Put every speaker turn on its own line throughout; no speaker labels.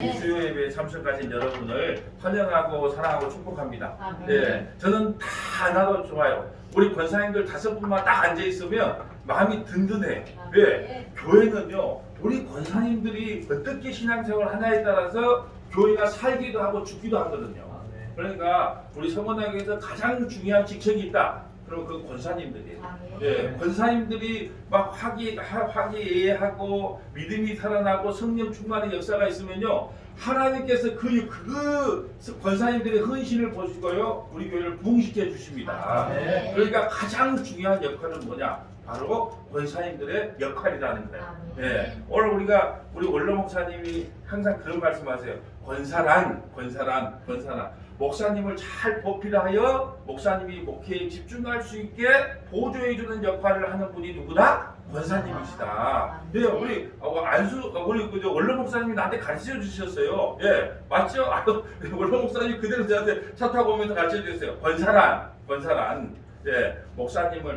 수요 예배에 참석하신 여러분을 환영하고 사랑하고 축복합니다.
아,
네, 저는 다 나도 좋아요. 우리 권사님들 5분만 딱 앉아 있으면 마음이 든든해.
아,
왜?
네.
교회는요, 우리 권사님들이 어떻게 신앙생활 하냐에 따라서 교회가 살기도 하고 죽기도 하거든요. 그러니까 우리 성원학에서 가장 중요한 직책이 있다. 그럼 그 권사님들이에요.
아, 네.
예, 권사님들이 막 화기애애하고 믿음이 살아나고 성령 충만의 역사가 있으면요, 하나님께서 그 권사님들의 헌신을 보시고요, 우리 교회를 부흥시켜 주십니다.
아, 네.
그러니까 가장 중요한 역할은 뭐냐? 바로 권사님들의 역할이라는 거예요.
아,
예,
네.
오늘 우리 원로 목사님이 항상 그런 말씀하세요. 권사란. 목사님을 잘 보필하여 목사님이 목회에 집중할 수 있게 보조해주는 역할을 하는 분이 누구다? 권사님이시다. 예, 우리 원로 목사님이 나한테 가르쳐 주셨어요. 예, 맞죠? 원로 목사님 그대로 저한테 차 타고 오면서 가르쳐 주셨어요. 권사란. 예,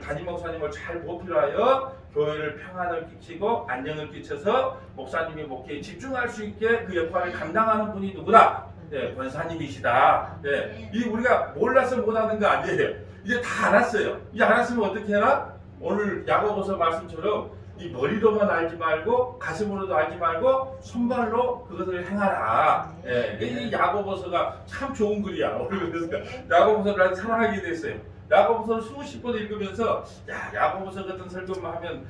담임 목사님을 잘 보필하여 교회를 평안을 끼치고 안녕을 끼쳐서 목사님이 목회에 집중할 수 있게 그 역할을 감당하는 분이 누구다? 예, 권사님이시다. 예, 이 우리가 몰라서 못하는 거 아니에요. 이제 다 알았어요. 이제 알았으면 어떻게 해라? 오늘 야고보서 말씀처럼 이 머리로만 알지 말고 가슴으로도 알지 말고 손발로 그것을 행하라. 예, 이 야고보서가 참 좋은 글이야. 오늘 그래서 야고보서를 사랑하게 됐어요. 야고보서를 수십 번 읽으면서 야고보서 같은 설교만 하면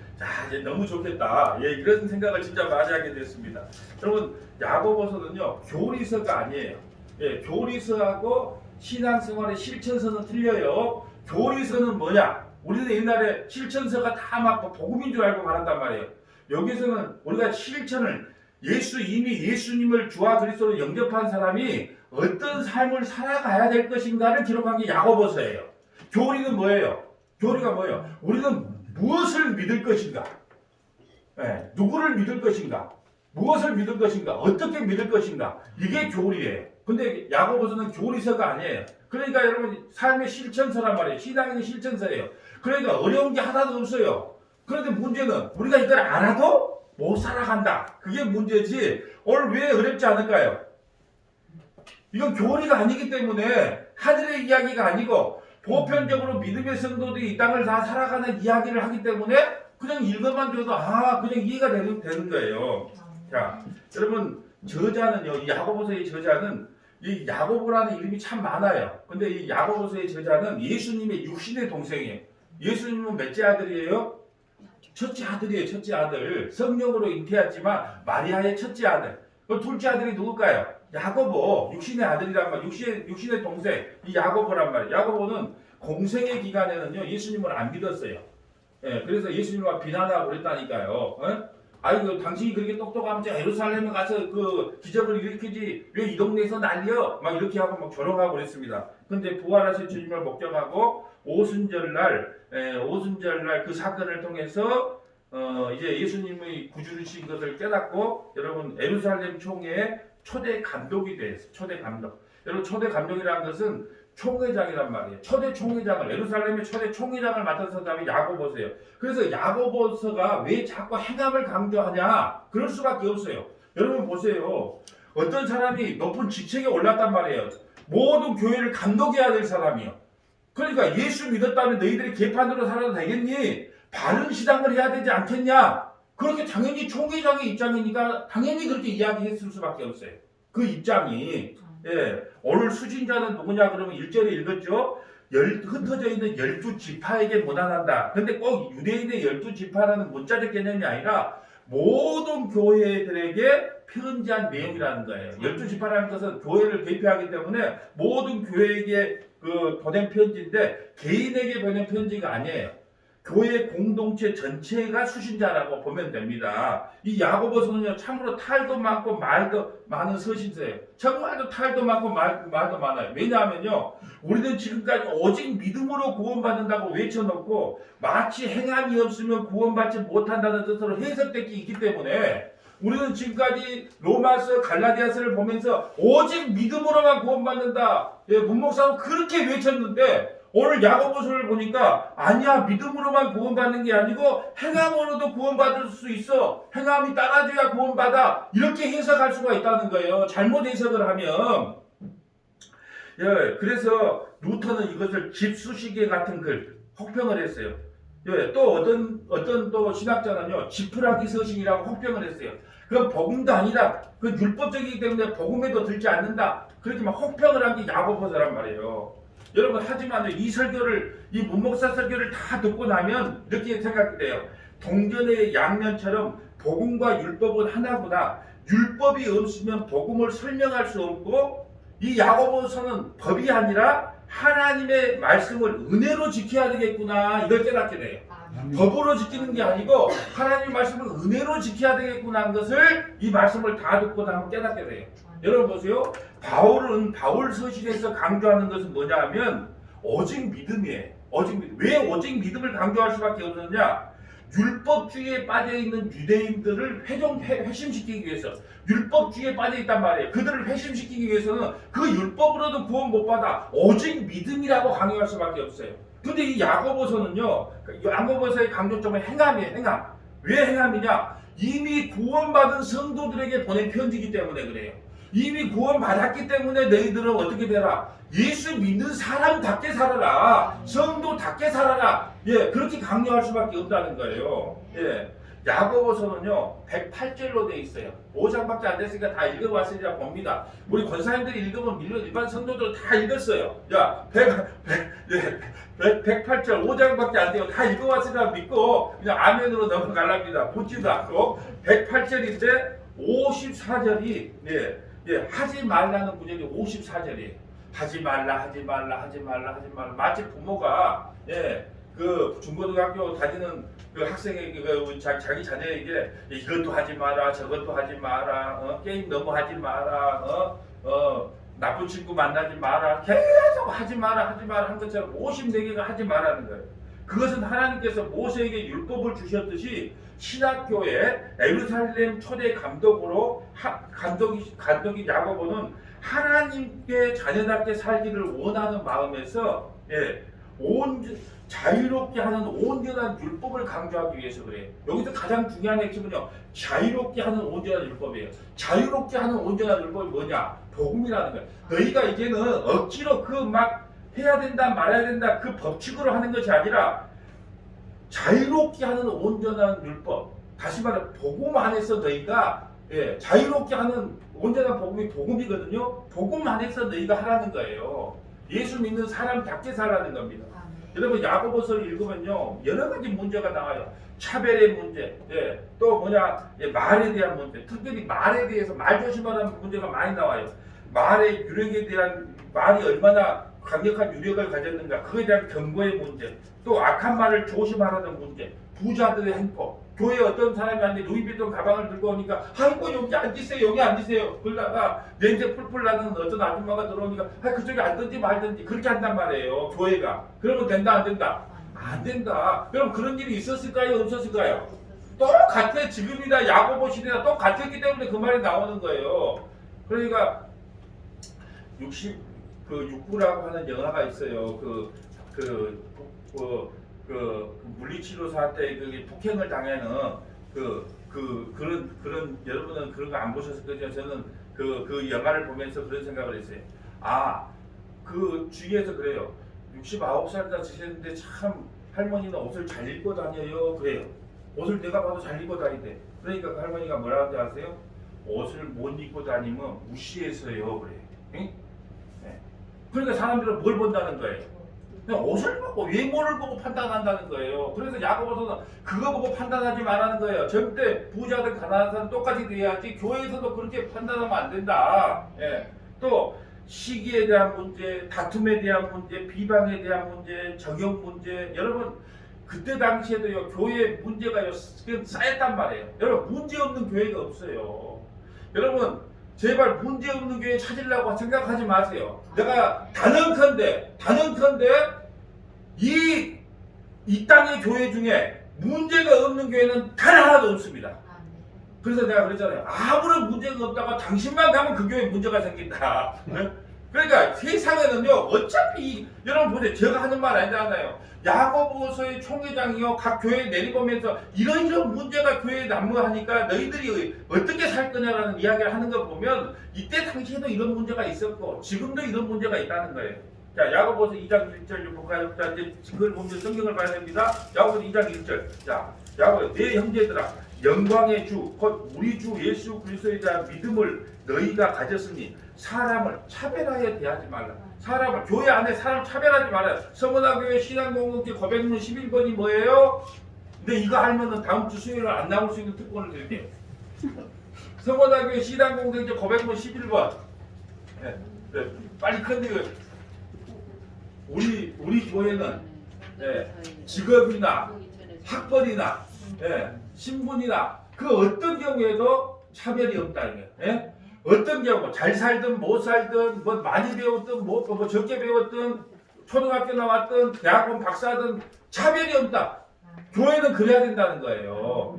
이제 너무 좋겠다. 예, 이런 생각을 진짜 많이 하게 됐습니다. 여러분, 야고보서는요, 교리서가 아니에요. 예, 교리서하고 신앙생활의 실천서는 틀려요. 교리서는 뭐냐? 우리는 옛날에 실천서가 다 막 복음인 줄 알고 말한단 말이에요. 여기서는 우리가 실천을 이미 예수님을 주와 그리스도로 영접한 사람이 어떤 삶을 살아가야 될 것인가를 기록한 게 야고보서예요. 교리는 뭐예요? 교리가 뭐예요? 우리는 무엇을 믿을 것인가? 네, 누구를 믿을 것인가? 무엇을 믿을 것인가? 어떻게 믿을 것인가? 이게 교리예요. 근데 야고보서는 교리서가 아니에요. 그러니까 여러분, 삶의 실천서란 말이에요. 신앙의 실천서예요. 그러니까 어려운 게 하나도 없어요. 그런데 문제는 우리가 이걸 알아도 못 살아간다. 그게 문제지. 오늘 왜 어렵지 않을까요? 이건 교리가 아니기 때문에 하늘의 이야기가 아니고 보편적으로 믿음의 성도들이 이 땅을 다 살아가는 이야기를 하기 때문에 그냥 읽어만 줘도 그냥 이해가 되는 거예요. 자, 여러분, 저자는요, 이 야고보서의 저자는 이 야고보라는 이름이 참 많아요. 근데 이 야고보서의 저자는 예수님의 육신의 동생이에요. 예수님은 몇째 아들이에요? 첫째 아들이에요. 첫째 아들. 성령으로 잉태했지만 마리아의 첫째 아들. 그 둘째 아들이 누굴까요? 야고보, 육신의 아들이란 말, 육신의 동생, 이 야고보란 말이에요. 야고보는 공생의 기간에는요, 예수님을 안 믿었어요. 예, 그래서 예수님을 비난하고 그랬다니까요. 아이고, 당신이 그렇게 똑똑하면 예루살렘에 가서 그 기적을 일으키지, 왜 이 동네에서 난리여? 막 이렇게 하고 막 조롱하고 그랬습니다. 근데 부활하신 주님을 목격하고 오순절날 그 사건을 통해서 이제 예수님의 구주신 것을 깨닫고, 여러분, 예루살렘 총회의 초대 감독이 됐어요. 초대 감독. 여러분, 초대 감독이라는 것은 총회장이란 말이에요. 초대 총회장을, 예루살렘의 초대 총회장을 맡은 사람이 야고보서예요. 그래서 야고보서가 왜 자꾸 행함을 강조하냐? 그럴 수밖에 없어요. 여러분 보세요. 어떤 사람이 높은 직책에 올랐단 말이에요. 모든 교회를 감독해야 될 사람이요. 그러니까 예수 믿었다면 너희들이 개판으로 살아도 되겠니? 바른 신앙을 해야 되지 않겠냐? 그렇게 당연히 총회장의 입장이니까 당연히 그렇게 이야기했을 수밖에 없어요. 그 입장이. 예, 오늘 수진자는 누구냐 그러면 1절에 읽었죠. 흩어져 있는 12지파에게 무난한다. 근데 꼭 유대인의 12지파라는 문자적 개념이 아니라 모든 교회들에게 편지한 내용이라는 거예요. 12지파라는 것은 교회를 대표하기 때문에 모든 교회에게 보낸 편지인데 개인에게 보낸 편지가 아니에요. 교회 공동체 전체가 수신자라고 보면 됩니다. 이 야고보서는요, 참으로 탈도 많고 말도 많은 서신서예요. 정말로 탈도 많고 말도 많아요. 왜냐하면요, 우리는 지금까지 오직 믿음으로 구원받는다고 외쳐놓고 마치 행함이 없으면 구원받지 못한다는 뜻으로 해석되기 있기 때문에 우리는 지금까지 로마서, 갈라디아서를 보면서 오직 믿음으로만 구원받는다. 예, 문목사는 그렇게 외쳤는데 오늘 야고보서를 보니까 아니야 믿음으로만 구원받는 게 아니고 행함으로도 구원받을 수 있어. 행함이 따라줘야 구원받아. 이렇게 해석할 수가 있다는 거예요. 잘못 해석을 하면. 예, 그래서 루터는 이것을 집수시계 같은 글 혹평을 했어요. 예, 또 어떤 또 신학자는요 지푸라기 서신이라고 혹평을 했어요. 그건 복음도 아니다. 그 율법적이기 때문에 복음에도 들지 않는다. 그렇게 막 혹평을 한 게 야고보서란 말이에요. 여러분 하지만 이 설교를 이 문목사 설교를 다 듣고 나면 이렇게 생각이 돼요. 동전의 양면처럼 복음과 율법은 하나구나. 율법이 없으면 복음을 설명할 수 없고 이 야고보서는 법이 아니라 하나님의 말씀을 은혜로 지켜야 되겠구나 이걸 깨닫게 돼요. 법으로 지키는 게 아니고 하나님의 말씀을 은혜로 지켜야 되겠구나 하는 것을 이 말씀을 다 듣고 나면 깨닫게 돼요. 여러분 보세요. 바울은 바울 서신에서 강조하는 것은 뭐냐 하면 오직 믿음이에요. 오직 믿음. 왜 오직 믿음을 강조할 수밖에 없느냐? 율법주의에 빠져있는 유대인들을 회심시키기 위해서 율법주의에 빠져있단 말이에요. 그들을 회심시키기 위해서는 그 율법으로도 구원 못 받아 오직 믿음이라고 강요할 수밖에 없어요. 근데 이 야고보서는요, 야고보서의 강조점은 행함이에요. 행함. 왜 행함이냐? 이미 구원받은 성도들에게 보낸 편지이기 때문에 그래요. 이미 구원받았기 때문에 너희들은 어떻게 되라? 예수 믿는 사람답게 살아라. 성도답게 살아라. 예, 그렇게 강요할 수밖에 없다는 거예요. 예. 야고보서는요 108절로 돼 있어요. 5장밖에 안 됐으니까 다 읽어봤으리라 봅니다. 우리 권사님들이 읽으면 밀려 일반 성도들 다 읽었어요. 야 108절 5장밖에 안 돼요. 다 읽어봤으리라 믿고 그냥 아멘으로 넘어가랍니다. 보지도 않고 108절인데 54절이 하지 말라는 구절이 54절이에요. 하지 말라 하지 말라 하지 말라 하지 말라. 마치 부모가 그 중고등학교 다니는 그 학생에게 자기 자녀에게 이것도 하지 마라 저것도 하지 마라 게임 너무 하지 마라 나쁜 친구 만나지 마라 계속 하지 마라 한 것처럼 54개가 하지 마라는 거예요. 그것은 하나님께서 모세에게 율법을 주셨듯이 신학교의 예루살렘 초대 감독이 야고보는 하나님께 자녀답게 살기를 원하는 마음에서 자유롭게 하는 온전한 율법을 강조하기 위해서 그래요. 여기서 가장 중요한 핵심은요. 자유롭게 하는 온전한 율법이에요. 자유롭게 하는 온전한 율법이 뭐냐? 복음이라는 거예요. 너희가 이제는 억지로 그 막 해야 된다 말아야 된다 그 법칙으로 하는 것이 아니라 자유롭게 하는 온전한 율법. 다시 말해 복음 안에서 너희가 자유롭게 하는 온전한 복음이 복음이거든요. 복음 안에서 너희가 하라는 거예요. 예수 믿는 사람답게 살라는 겁니다. 여러분 야고보서를 읽으면요 여러 가지 문제가 나와요. 차별의 문제, 또 말에 대한 문제, 특별히 말에 대해서 말 조심하라는 문제가 많이 나와요. 말의 유력에 대한 말이 얼마나 강력한 유력을 가졌는가 그에 대한 경고의 문제, 또 악한 말을 조심하라는 문제, 부자들의 행포. 교회에 어떤 사람이 루이비통 가방을 들고 오니까 아이고 여기 앉으세요 여기 앉으세요 그러다가 냄새 풀풀 나는 어떤 아줌마가 들어오니까 그쪽에 앉든지 말든지 그렇게 한단 말이에요. 교회가 그러면 된다 안 된다? 안 된다. 그럼 그런 일이 있었을까요 없었을까요? 똑같아. 지금이나 야고보 시대나 똑같았기 때문에 그 말이 나오는 거예요. 그러니까 69라고 하는 영화가 있어요. 물리치료사 때 폭행을 당하는 그런 여러분은 그런 거 안 보셨을 거죠. 저는 그 영화를 보면서 그런 생각을 했어요. 그 주위에서 그래요. 69살 다 지셨는데 참 할머니는 옷을 잘 입고 다녀요. 그래요. 옷을 내가 봐도 잘 입고 다니대. 그러니까 그 할머니가 뭐라고 하는지 아세요? 옷을 못 입고 다니면 무시해서요. 그래요. 응? 그러니까 사람들은 뭘 본다는 거예요? 그냥 옷을 보고 외모를 보고 판단한다는 거예요. 그래서 야고보서는 그거 보고 판단하지 말라는 거예요. 절대 부자든 가난한 사람 똑같이 돼야지 교회에서도 그렇게 판단하면 안 된다. 또 시기에 대한 문제, 다툼에 대한 문제, 비방에 대한 문제, 정형 문제. 여러분 그때 당시에도요 교회 문제가 쌓였단 말이에요. 여러분 문제 없는 교회가 없어요. 여러분 제발 문제 없는 교회 찾으려고 생각하지 마세요. 내가 단언컨대 이 땅의 교회 중에 문제가 없는 교회는 단 하나도 없습니다. 그래서 내가 그랬잖아요. 아무런 문제가 없다가 당신만 가면 그 교회에 문제가 생긴다. 그러니까 세상에는요 어차피 여러분 보세요. 제가 하는 말 아니잖아요. 야고보서의 총회장이요 각 교회에 내리보면서 이런 문제가 교회에 난무하니까 너희들이 어떻게 살 거냐라는 이야기를 하는 거 보면 이때 당시에도 이런 문제가 있었고 지금도 이런 문제가 있다는 거예요. 자, 야고보서 2장 1절 좀 볼까요? 자, 이제 그걸 보면 성경을 봐야 됩니다. 야고보서 2장 1절. 자, 야고보 내 형제들아 영광의 주 곧 우리 주 예수 그리스도에 대한 믿음을 너희가 가졌으니 사람을 차별하여 대하지 말라. 사람을 교회 안에 사람 차별하지 말아요. 서문화교회 신앙공동체 고백문 11번이 뭐예요? 근데 이거 알면은 다음 주 수요일에 안 나올 수 있는 특권을 드릴게요. 서문화교회 신앙공동체 고백문 11번. 네, 네, 빨리 큰데 우리 교회는 직업이나 학벌이나 신분이나 그 어떤 경우에도 차별이 없다 이게. 어떤 경우 잘 살든 못 살든 뭐 많이 배웠든 뭐 적게 배웠든 초등학교 나왔든 대학원 박사든 차별이 없다. 교회는 그래야 된다는 거예요.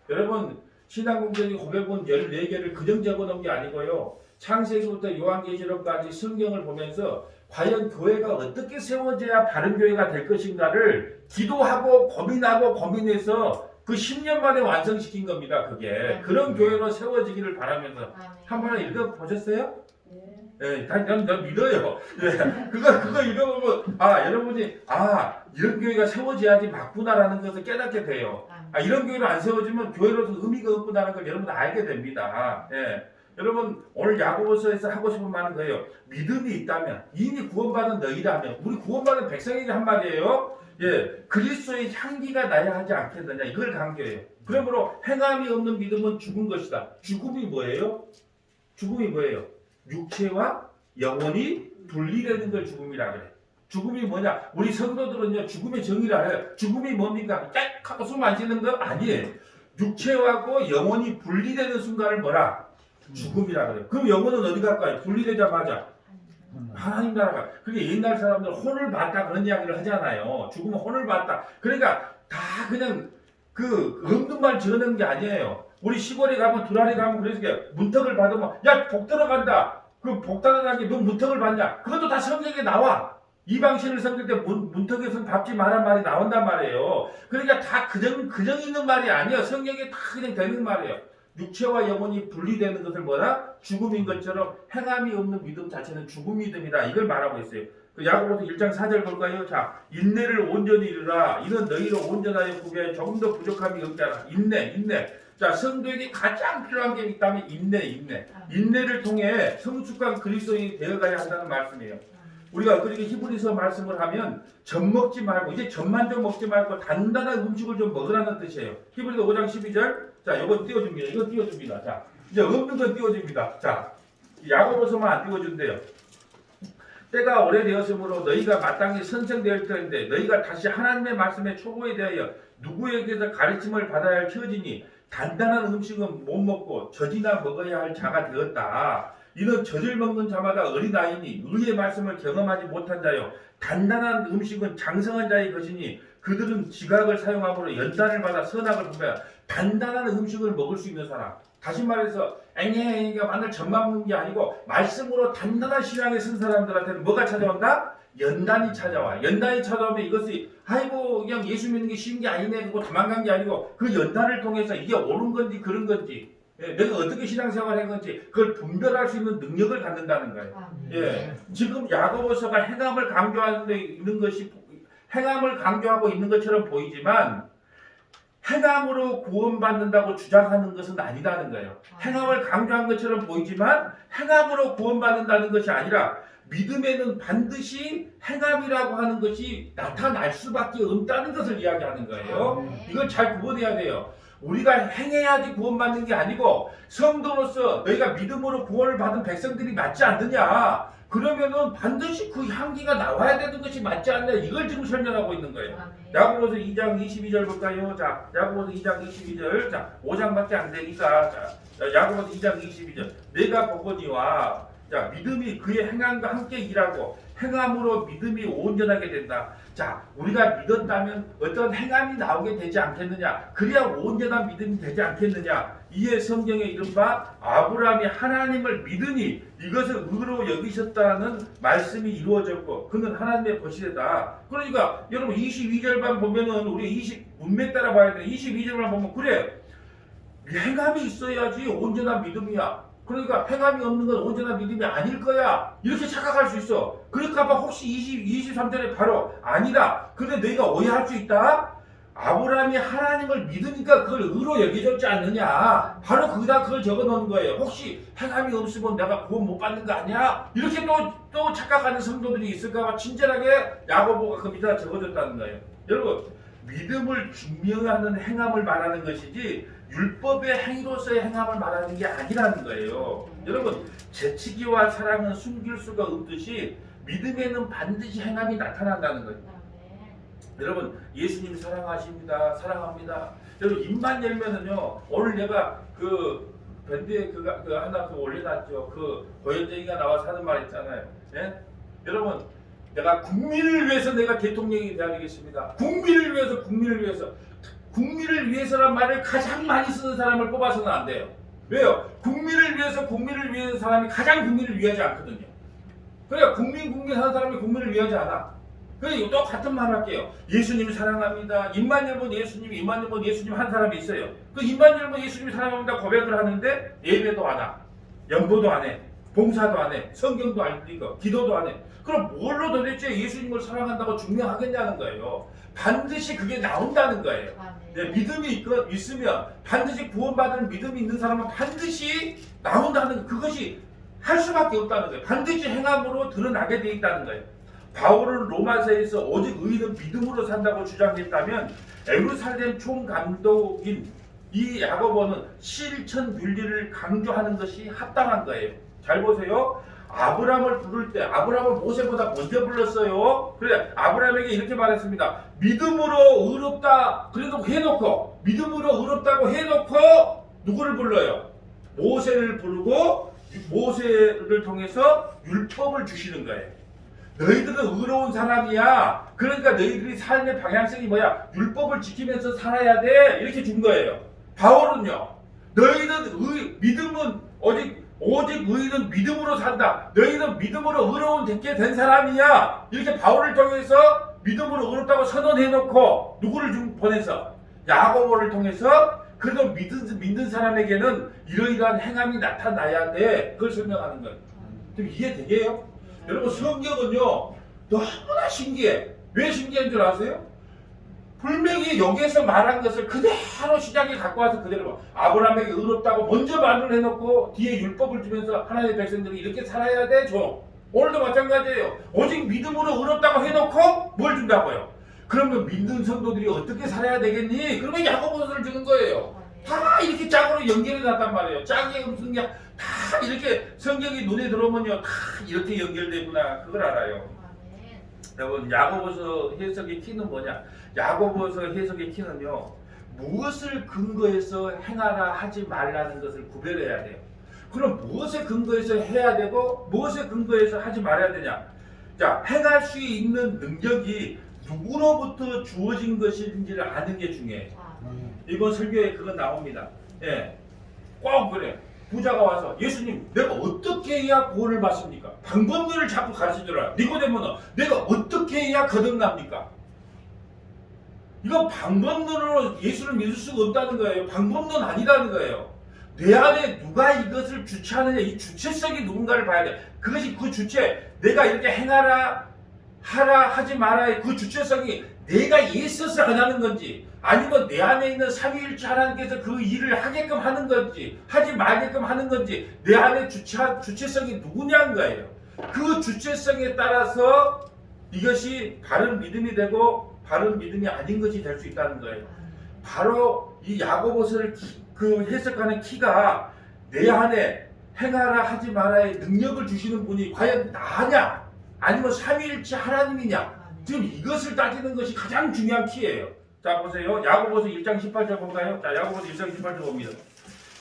여러분 신앙공동체 고백문 14개를 그냥 적어놓은 게 아니고요. 창세기부터 요한계시록까지 성경을 보면서 과연 교회가 어떻게 세워져야 바른 교회가 될 것인가를 기도하고 고민해서 그 10년 만에 완성시킨 겁니다. 그게 그런 교회로 세워지기를 바라면서 한번 읽어보셨어요? 네, 난 믿어요. 그거 읽어보면 여러분이 이런 교회가 세워져야지 맞구나라는 것을 깨닫게 돼요. 이런 교회로 안 세워지면 교회로서 의미가 없구나라는 걸 여러분 알게 됩니다. 여러분 오늘 야고보서에서 하고 싶은 말은 거예요. 믿음이 있다면 이미 구원받은 너희라면 우리 구원받은 백성에게 한 말이에요. 그리스도의 향기가 나야 하지 않겠느냐 이걸 강조해요. 그러므로 행함이 없는 믿음은 죽은 것이다. 죽음이 뭐예요? 육체와 영혼이 분리되는 걸 죽음이라 그래. 죽음이 뭐냐? 우리 성도들은요 죽음의 정의를 알아요. 죽음이 뭡니까? 딱 하고 숨 안 쉬는 거 아니에요. 육체하고 영혼이 분리되는 순간을 뭐라? 죽음이라 그래요. 그럼 영혼은 어디 갈까요? 분리되자마자 하나님 나라가. 그게 옛날 사람들 혼을 봤다 그런 이야기를 하잖아요. 죽으면 혼을 봤다. 그러니까 다 그냥 그 없는 말 지어내는 게 아니에요. 우리 시골에 가면 두라리 가면 그래서 문턱을 받으면 야 복 들어간다. 그 복 들어가게 너 문턱을 받냐? 그것도 다 성경에 나와. 이방신을 섬길 때 문턱에서 밟지 말란 말이 나온단 말이에요. 그러니까 다 그정 있는 말이 아니에요. 성경에 다 그냥 되는 말이에요. 육체와 영혼이 분리되는 것을 뭐라? 죽음인 것처럼 행함이 없는 믿음 자체는 죽음 믿음이다. 이걸 말하고 있어요. 그 야고보서 1장 4절 볼까요? 자, 인내를 온전히 이루라. 이는 너희로 온전하여 구비하여 조금 더 부족함이 없지 않아. 인내. 자, 성도에게 가장 필요한 게 있다면 인내. 인내를 통해 성숙한 그리스도인이 되어가야 한다는 말씀이에요. 우리가 그렇게 히브리서 말씀을 하면 젖 먹지 말고 이제 젖만 좀 먹지 말고 단단한 음식을 좀 먹으라는 뜻이에요. 히브리서 5장 12절. 자, 이건 띄워줍니다. 이거 띄워줍니다. 자, 이제 없는 건 띄워줍니다. 자, 야고보서만 안 띄워준대요. 때가 오래되었으므로 너희가 마땅히 선생되었을 터인데 너희가 다시 하나님의 말씀에 초보에 대하여 누구에게서 가르침을 받아야 할 처지니 단단한 음식은 못 먹고 젖이나 먹어야 할 자가 되었다. 이는 젖을 먹는 자마다 어린아이니 의의 말씀을 경험하지 못한 자요. 단단한 음식은 장성한 자의 것이니 그들은 지각을 사용함으로 연단을 받아 선악을 분배하라. 단단한 음식을 먹을 수 있는 사람. 다시 말해서 앵앵이가 만날 젖만 먹는 게 아니고 말씀으로 단단한 신앙에 쓴 사람들한테는 뭐가 찾아온다? 연단이 찾아와. 연단이 찾아오면 이것이 그냥 예수 믿는 게 쉬운 게 아니네 그거 도망간 게 아니고 그 연단을 통해서 이게 옳은 건지 그런 건지 내가 어떻게 신앙생활을 한 건지 그걸 분별할 수 있는 능력을 갖는다는 거예요. 지금 야고보서가 행함을 강조하는 데 있는 것이 행함을 강조하고 있는 것처럼 보이지만 행함으로 구원받는다고 주장하는 것은 아니다는 거예요. 행함을 강조한 것처럼 보이지만 행함으로 구원받는다는 것이 아니라 믿음에는 반드시 행함이라고 하는 것이 나타날 수밖에 없다는 것을 이야기하는 거예요. 이걸 잘 구분해야 돼요. 우리가 행해야지 구원받는 게 아니고 성도로서 너희가 믿음으로 구원을 받은 백성들이 맞지 않느냐? 그러면은 반드시 그 향기가 나와야 되는 것이 맞지 않냐? 이걸 지금 설명하고 있는 거예요. 야고보서 2장 22절 볼까요? 자, 야고보서 2장 22절. 자, 5장밖에 안 되니까. 자, 야고보서 2장 22절. 내가 보거니와 자, 믿음이 그의 행함과 함께 일하고 행함으로 믿음이 온전하게 된다. 자, 우리가 믿었다면 어떤 행함이 나오게 되지 않겠느냐? 그래야 온전한 믿음이 되지 않겠느냐? 이에 성경에 이른바 아브라함이 하나님을 믿으니 이것을 의로 여기셨다는 말씀이 이루어졌고 그는 하나님의 것이다. 그러니까 여러분 22절만 보면은 우리 문맥 따라 봐야 돼. 22절만 보면 그래. 행함이 있어야지 온전한 믿음이야. 그러니까 행함이 없는 건 온전한 믿음이 아닐 거야. 이렇게 착각할 수 있어. 그럴까봐 혹시 23절에 바로 아니다. 근데 너희가 오해할 수 있다. 아브라함이 하나님을 믿으니까 그걸 의로 여겨졌지 않느냐. 바로 거기다 그걸 적어놓은 거예요. 혹시 행함이 없으면 내가 구원 못 받는 거 아니야? 이렇게 또 착각하는 성도들이 있을까봐 친절하게 야고보가 그 밑에다 적어줬다는 거예요. 여러분 믿음을 증명하는 행함을 말하는 것이지 율법의 행위로서의 행함을 말하는 게 아니라는 거예요. 여러분 재치기와 사랑은 숨길 수가 없듯이 믿음에는 반드시 행함이 나타난다는 거예요. 여러분 예수님 사랑하십니다. 사랑합니다. 여러분 입만 열면은요. 오늘 내가 그 밴드에 그 하나 올려놨죠. 그 고현정이가 나와서 하는 말 있잖아요. 예? 여러분 내가 국민을 위해서 내가 대통령이 돼야 되겠습니다. 국민을 위해서 국민을 위해서란 말을 가장 많이 쓰는 사람을 뽑아서는 안 돼요. 왜요? 국민을 위해서 사람이 가장 국민을 위하지 않거든요. 그러니까 국민 하는 사람이 국민을 위하지 않아. 그러니까 또 같은 말 할게요. 예수님 사랑합니다. 입만 열면 예수님 한 사람이 있어요. 그 입만 열면 예수님 사랑합니다 고백을 하는데 예배도 안 하. 연보도 안 해. 봉사도 안 해. 성경도 안 읽어. 기도도 안 해. 그럼 뭘로 도대체 예수님을 사랑한다고 증명하겠냐는 거예요. 반드시 그게 나온다는 거예요. 네, 믿음이 있으면 반드시 구원받을 믿음이 있는 사람은 반드시 나온다는 그것이 할 수밖에 없다는 거예요. 반드시 행함으로 드러나게 돼 있다는 거예요. 바울은 로마서에서 오직 의인은 믿음으로 산다고 주장했다면 예루살렘 총감독인 이 야고보는 실천윤리를 강조하는 것이 합당한 거예요. 잘 보세요. 아브라함을 부를 때 아브라함을 모세보다 먼저 불렀어요. 그래 아브라함에게 이렇게 말했습니다. 믿음으로 의롭다 그래도 해놓고 믿음으로 의롭다고 해놓고 누구를 불러요? 모세를 부르고 모세를 통해서 율법을 주시는 거예요. 너희들은 의로운 사람이야. 그러니까 너희들이 삶의 방향성이 뭐야? 율법을 지키면서 살아야 돼. 이렇게 준 거예요. 바울은요. 너희는 믿음은 오직 의인은 믿음으로 산다. 너희는 믿음으로 의로운 되게 된 사람이야. 이렇게 바울을 통해서 믿음으로 의롭다고 선언해놓고 누구를 보내서 야고보를 통해서 그래도 믿는 사람에게는 이러이러한 행함이 나타나야 돼. 그걸 설명하는 거예요. 그럼 이해되게요? 여러분 성경은요 너무나 신기해. 왜 신기한 줄 아세요? 분명히 여기에서 말한 것을 그대로 시작에 갖고 와서 그대로 아브라함에게 의롭다고 먼저 말을 해놓고 뒤에 율법을 주면서 하나님의 백성들이 이렇게 살아야 돼 줘. 오늘도 마찬가지예요. 오직 믿음으로 의롭다고 해놓고 뭘 준다고요? 그러면 믿는 성도들이 어떻게 살아야 되겠니? 그러면 야고보서를 주는 거예요. 다 이렇게 짝으로 연결해 놨단 말이에요. 짝이 무슨 다 이렇게 성경이 눈에 들어오면요 다 이렇게 연결되구나 그걸 알아요. 여러분 야고보서 해석의 키는 뭐냐? 야고보서 해석의 키는요 무엇을 근거해서 행하라 하지 말라는 것을 구별해야 돼요. 그럼 무엇에 근거해서 해야 되고 무엇에 근거해서 하지 말아야 되냐? 자, 행할 수 있는 능력이 누구로부터 주어진 것인지를 아는 게 중요해요. 이번 설교에 그거 나옵니다. 예, 꼭 그래. 부자가 와서 예수님 내가 어떻게 해야 구원을 받습니까? 방법론을 자꾸 가르치더라. 니고데모는 내가 어떻게 해야 거듭납니까? 이거 방법론으로 예수를 믿을 수가 없다는 거예요. 방법론 아니라는 거예요. 내 안에 누가 이것을 주체하느냐 이 주체성이 누군가를 봐야 돼. 그것이 그 주체 내가 이렇게 행하라 하라 하지 말아의 그 주체성이 내가 있어서 안 하는 건지 아니면 내 안에 있는 삼위일체 하나님께서 그 일을 하게끔 하는 건지 하지 말게끔 하는 건지 내 안에 주체성이 누구냐는 거예요. 그 주체성에 따라서 이것이 바른 믿음이 되고 바른 믿음이 아닌 것이 될 수 있다는 거예요. 바로 이 야고보서를 그 해석하는 키가 내 안에 행하라 하지 말아의 능력을 주시는 분이 과연 나냐 아니면 삼위일체 하나님이냐 지금 이것을 따지는 것이 가장 중요한 키예요. 자 보세요. 야고보서 1장 18절 볼까요? 자 야고보서 1장 18절 봅니다.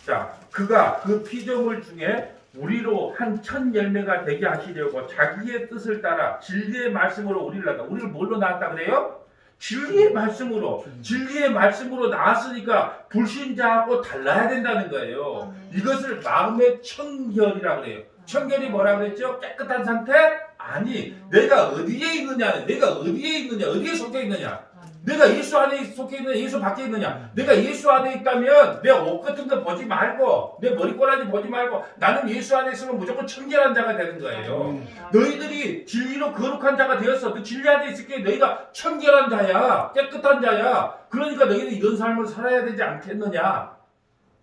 자 그가 그 피조물 중에 우리로 한 천 열매가 되게 하시려고 자기의 뜻을 따라 진리의 말씀으로 우리를 낳았다. 우리를 뭘로 낳았다 그래요? 진리의 말씀으로. 진리의 말씀으로 낳았으니까 불신자하고 달라야 된다는 거예요. 이것을 마음의 청결이라고 그래요. 청결이 뭐라 그랬죠? 깨끗한 상태? 아니, 내가 어디에 있느냐, 내가 어디에 있느냐, 어디에 속해 있느냐, 내가 예수 안에 속해 있느냐, 예수 밖에 있느냐. 내가 예수 안에 있다면 내 옷 같은 거 보지 말고, 내 머리꼬라지 보지 말고, 나는 예수 안에 있으면 무조건 청결한 자가 되는 거예요. 너희들이 진리로 거룩한 자가 되었어. 그 진리 안에 있을 때 너희가 청결한 자야, 깨끗한 자야. 그러니까 너희는 이런 삶을 살아야 되지 않겠느냐.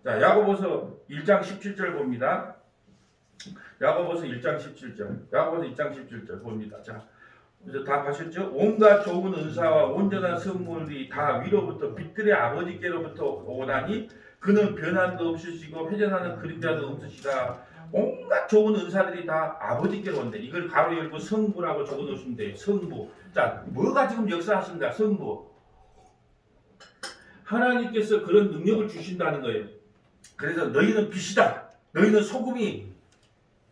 자, 야고보서 1장 17절 봅니다. 야고보서 1장 17절. 야고보서 1장 17절 봅니다. 자, 그래서 다 보셨죠? 온갖 좋은 은사와 온전한 선물이 다 위로부터 빛들의 아버지께로부터 오나니 그는 변함도 없으시고 회전하는 그림자도 없으시다. 온갖 좋은 은사들이 다 아버지께로 온대. 이걸 가로 열고 성부라고 적어놓으시면 돼요. 성부. 자, 뭐가 지금 역사하신다? 성부. 하나님께서 그런 능력을 주신다는 거예요. 그래서 너희는 빛이다. 너희는 소금이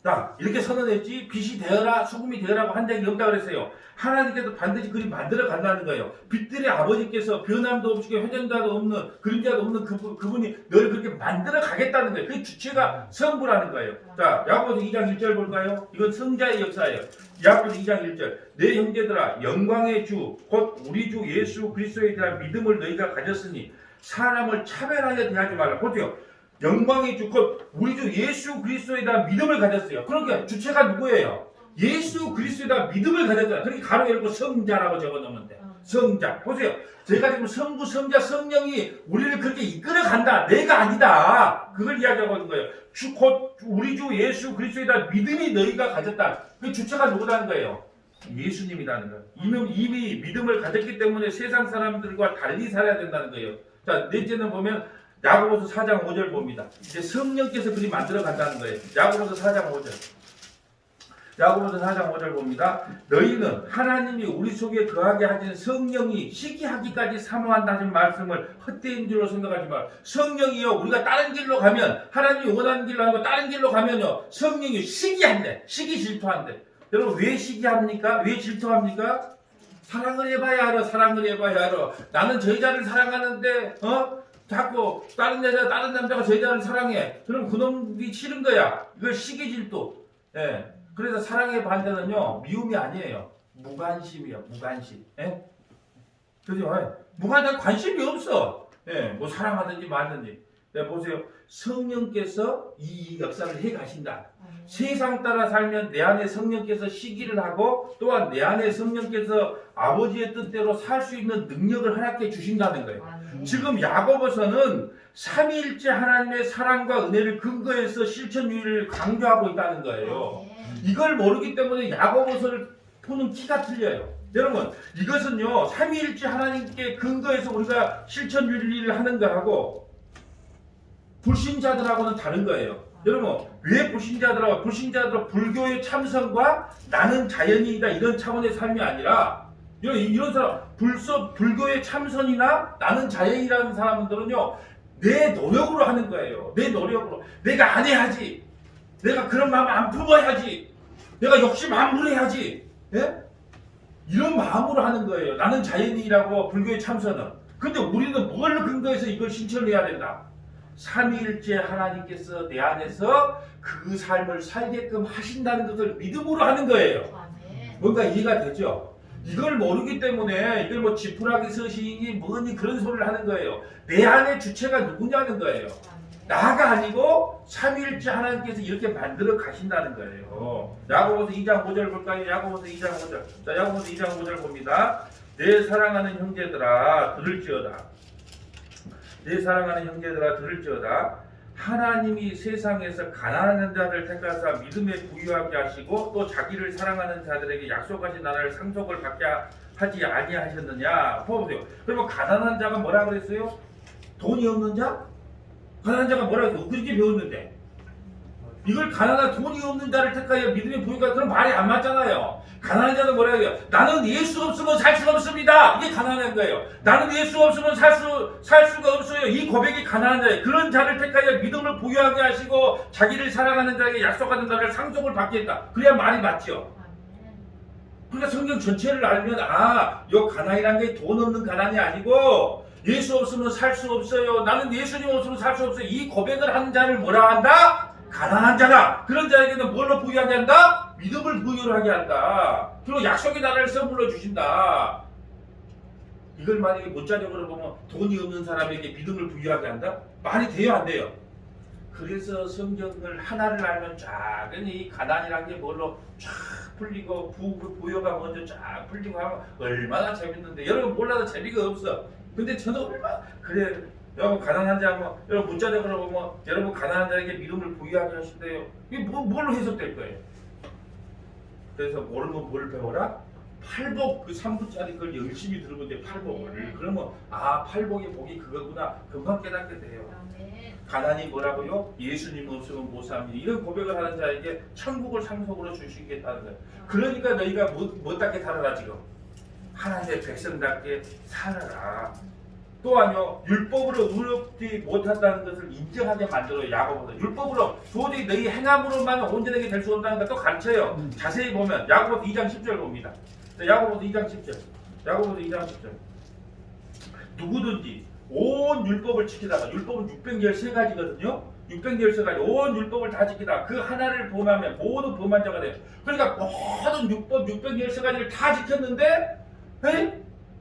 자, 이렇게 선언했지. 빛이 되어라, 소금이 되어라고 한 적이 없다 그랬어요. 하나님께서 반드시 그리 만들어 간다는 거예요. 빛들의 아버지께서 변함도 없이 회전자도 없는 그림자도 없는 그분이 너를 그렇게 만들어 가겠다는 거예요. 그 주체가 성부라는 거예요. 자, 야고보서 2장 1절 볼까요? 이건 성자의 역사예요. 야고보서 2장 1절. 내 형제들아, 영광의 주 곧 우리 주 예수 그리스도에 대한 믿음을 너희가 가졌으니 사람을 차별하여 대하지 말라. 보세요. 영광의 주 곧 우리 주 예수 그리스도에 대한 믿음을 가졌어요. 그러니까 주체가 누구예요? 예수 그리스도에 대한 믿음을 가졌잖아요. 그러니까 가로 열고 성자라고 적어놓으면 돼. 성자. 보세요. 제가 지금 성부, 성자, 성령이 우리를 그렇게 이끌어 간다. 내가 아니다. 그걸 이야기하고 있는 거예요. 곧 우리 주 예수 그리스도에 대한 믿음이 너희가 가졌다. 그 주체가 누구라는 거예요? 예수님이라는 거예요. 이미 믿음을 가졌기 때문에 세상 사람들과 달리 살아야 된다는 거예요. 자, 넷째는 보면 야고보서 4장 5절 봅니다. 이제 성령께서 그리 만들어 간다는 거예요. 야고보서 4장 5절. 야고보서 4장 5절 봅니다. 너희는 하나님이 우리 속에 거하게 하신 성령이 시기하기까지 사모한다는 말씀을 헛되인 줄로 생각하지 마. 성령이요, 우리가 다른 길로 가면, 하나님이 원하는 길로 하고 다른 길로 가면요, 성령이 시기한대. 시기 질투한대. 여러분, 왜 시기합니까? 왜 질투합니까? 사랑을 해봐야 알아. 사랑을 해봐야 알아. 나는 저 여자를 사랑하는데 자꾸 다른 여자, 다른 남자가 저 여자를 사랑해. 그럼 그놈이 싫은 거야. 이걸 시기 질투. 예. 그래서 사랑의 반대는요, 미움이 아니에요. 무관심이에요. 무관심. 예? 그죠? 예. 무관심, 관심이 없어. 예. 뭐 사랑하든지 말든지. 네, 보세요. 성령께서 이 역사를 해 가신다. 세상 따라 살면 내 안에 성령께서 시기를 하고 또한 내 안에 성령께서 아버지의 뜻대로 살 수 있는 능력을 하나님께 주신다는 거예요. 지금 야고보서는 삼위일체 하나님의 사랑과 은혜를 근거해서 실천주의를 강조하고 있다는 거예요. 이걸 모르기 때문에 야고보서를 푸는 키가 틀려요. 여러분, 이것은요, 삼위일체 하나님께 근거해서 우리가 실천주의를 하는 거하고 불신자들하고는 다른 거예요. 여러분, 왜 불신자들하고 불교의 참선과 나는 자연인이다 이런 차원의 삶이 아니라 이런 사람, 불교의 참선이나 나는 자연이라는 사람들은요, 내 노력으로 하는 거예요. 내 노력으로. 내가 안 해야지. 내가 그런 마음 안 품어야지. 내가 욕심 안 부려야지. 예? 이런 마음으로 하는 거예요. 나는 자연인이라고 불교의 참선은. 근데 우리는 뭘 근거해서 이걸 실천해야 된다? 삼위일체 하나님께서 내 안에서 그 삶을 살게끔 하신다는 것을 믿음으로 하는 거예요. 뭔가 이해가 되죠? 이걸 모르기 때문에 이걸 뭐 지푸라기 서시니 뭐니 그런 소리를 하는 거예요. 내 안에 주체가 누구냐는 거예요. 나가 아니고 삼위일체 하나님께서 이렇게 만들어 가신다는 거예요. 야고보서 2장 5절 볼까요? 야고보서 2장 5절. 자, 야고보서 2장 5절 봅니다. 내 사랑하는 형제들아 들을지어다. 내 사랑하는 형제들아 들을지어다. 하나님이 세상에서 가난한 자를 택하사 믿음에 부유하게 하시고 또 자기를 사랑하는 자들에게 약속하신 나라를 상속을 받게 하지 아니하셨느냐. 보세요. 그러면 가난한 자가 뭐라 그랬어요? 돈이 없는 자? 가난한 자가 뭐라 그랬어요? 그렇게 배웠는데. 이걸 가난한 돈이 없는 자를 택하여 믿음의 부유가 그런 말이 안 맞잖아요. 가난한 자는 뭐라 해요? 나는 예수 없으면 살 수가 없습니다. 이게 가난한 거예요. 나는 예수 없으면 살 수가 없어요. 이 고백이 가난한 자예요. 그런 자를 택하여 믿음을 부유하게 하시고 자기를 사랑하는 자에게 약속하는 자를 상속을 받겠다. 그래야 말이 맞죠. 그러니까 성경 전체를 알면 이 가난이란 게 돈 없는 가난이 아니고 예수 없으면 살 수 없어요. 나는 예수님 없으면 살 수 없어요. 이 고백을 하는 자를 뭐라 한다? 가난한 자다. 그런 자에게는 뭘로 부유하게 한다? 믿음을 부유하게 한다. 그리고 약속의 나라를 선물로 주신다. 이걸 만약에 문자적으로 보면 돈이 없는 사람에게 믿음을 부유하게 한다? 말이 돼요, 안 돼요? 그래서 성경을 하나를 알면 작은 이 가난이란 게 뭘로 쫙 풀리고 부여가 먼저 쫙 풀리고 하면 얼마나 재밌는데 여러분 몰라도 재미가 없어. 근데 저는 얼마나 그래. 여러분 가난한 자 하면 여러분 문자적으로 보면 여러분 가난한 자에게 믿음을 부유하게 하신대요. 이게 뭘로 해석될 거예요? 그래서 모르면 뭘 배워라? 팔복 그 3분짜리 걸 열심히 들으면 돼. 팔복을. 그러면 팔복의 복이 그거구나. 금방 깨닫게 돼요. 가난이 뭐라고요? 예수님 없으면 못 삽니다. 이런 고백을 하는 자에게 천국을 상속으로 주시겠다는 거예요. 그러니까 너희가 못답게 살아라 지금. 하나님의 백성답게 살아라. 또한요 율법으로 의롭지 못한다는 것을 인정하게 만들어요. 야고보서 율법으로 도저히 너희 행함으로만 온전하게 될 수 없다는 것도 가르쳐요. 자세히 보면 야고보서 2장 10절 봅니다. 야고보서 2장 10절 야고보서 2장 10절 누구든지 온 율법을 지키다가 율법은 613가지거든요. 613가지 온 율법을 다 지키다가 그 하나를 범하면 모두 범한 자가 돼요. 그러니까 모든 율법 613가지를 다 지켰는데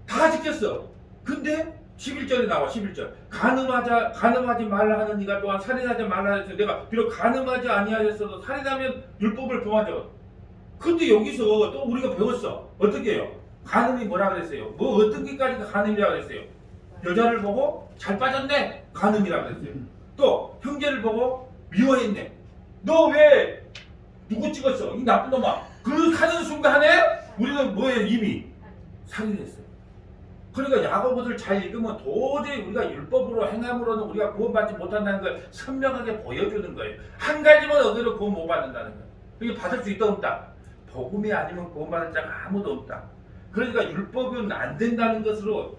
다 지켰어. 근데 11절에 나와 11절 간음하지 말라 하는 이가 또한 살인하지 말라 하였으니 내가 비록 간음하지 아니하였어도 살인하면 율법을 범하자. 근데 여기서 또 우리가 배웠어. 어떻게 해요? 간음이 뭐라 그랬어요? 뭐 어떤 게까지 간음이라고 그랬어요? 여자를 보고 잘 빠졌네 간음이라고 그랬어요. 또 형제를 보고 미워했네. 너 왜 누구 찍었어? 이 나쁜 놈아. 그 하는 순간에 우리는 뭐예요? 이미 살인했어요. 그러니까 야고보서를 잘 읽으면 도저히 우리가 율법으로 행함으로는 우리가 구원받지 못한다는 걸 선명하게 보여주는 거예요. 한 가지만 얻으려 구원 못 받는다는 거예요. 이게 받을 수 있다 없다? 복음이 아니면 구원받을 자가 아무도 없다. 그러니까 율법은 안 된다는 것으로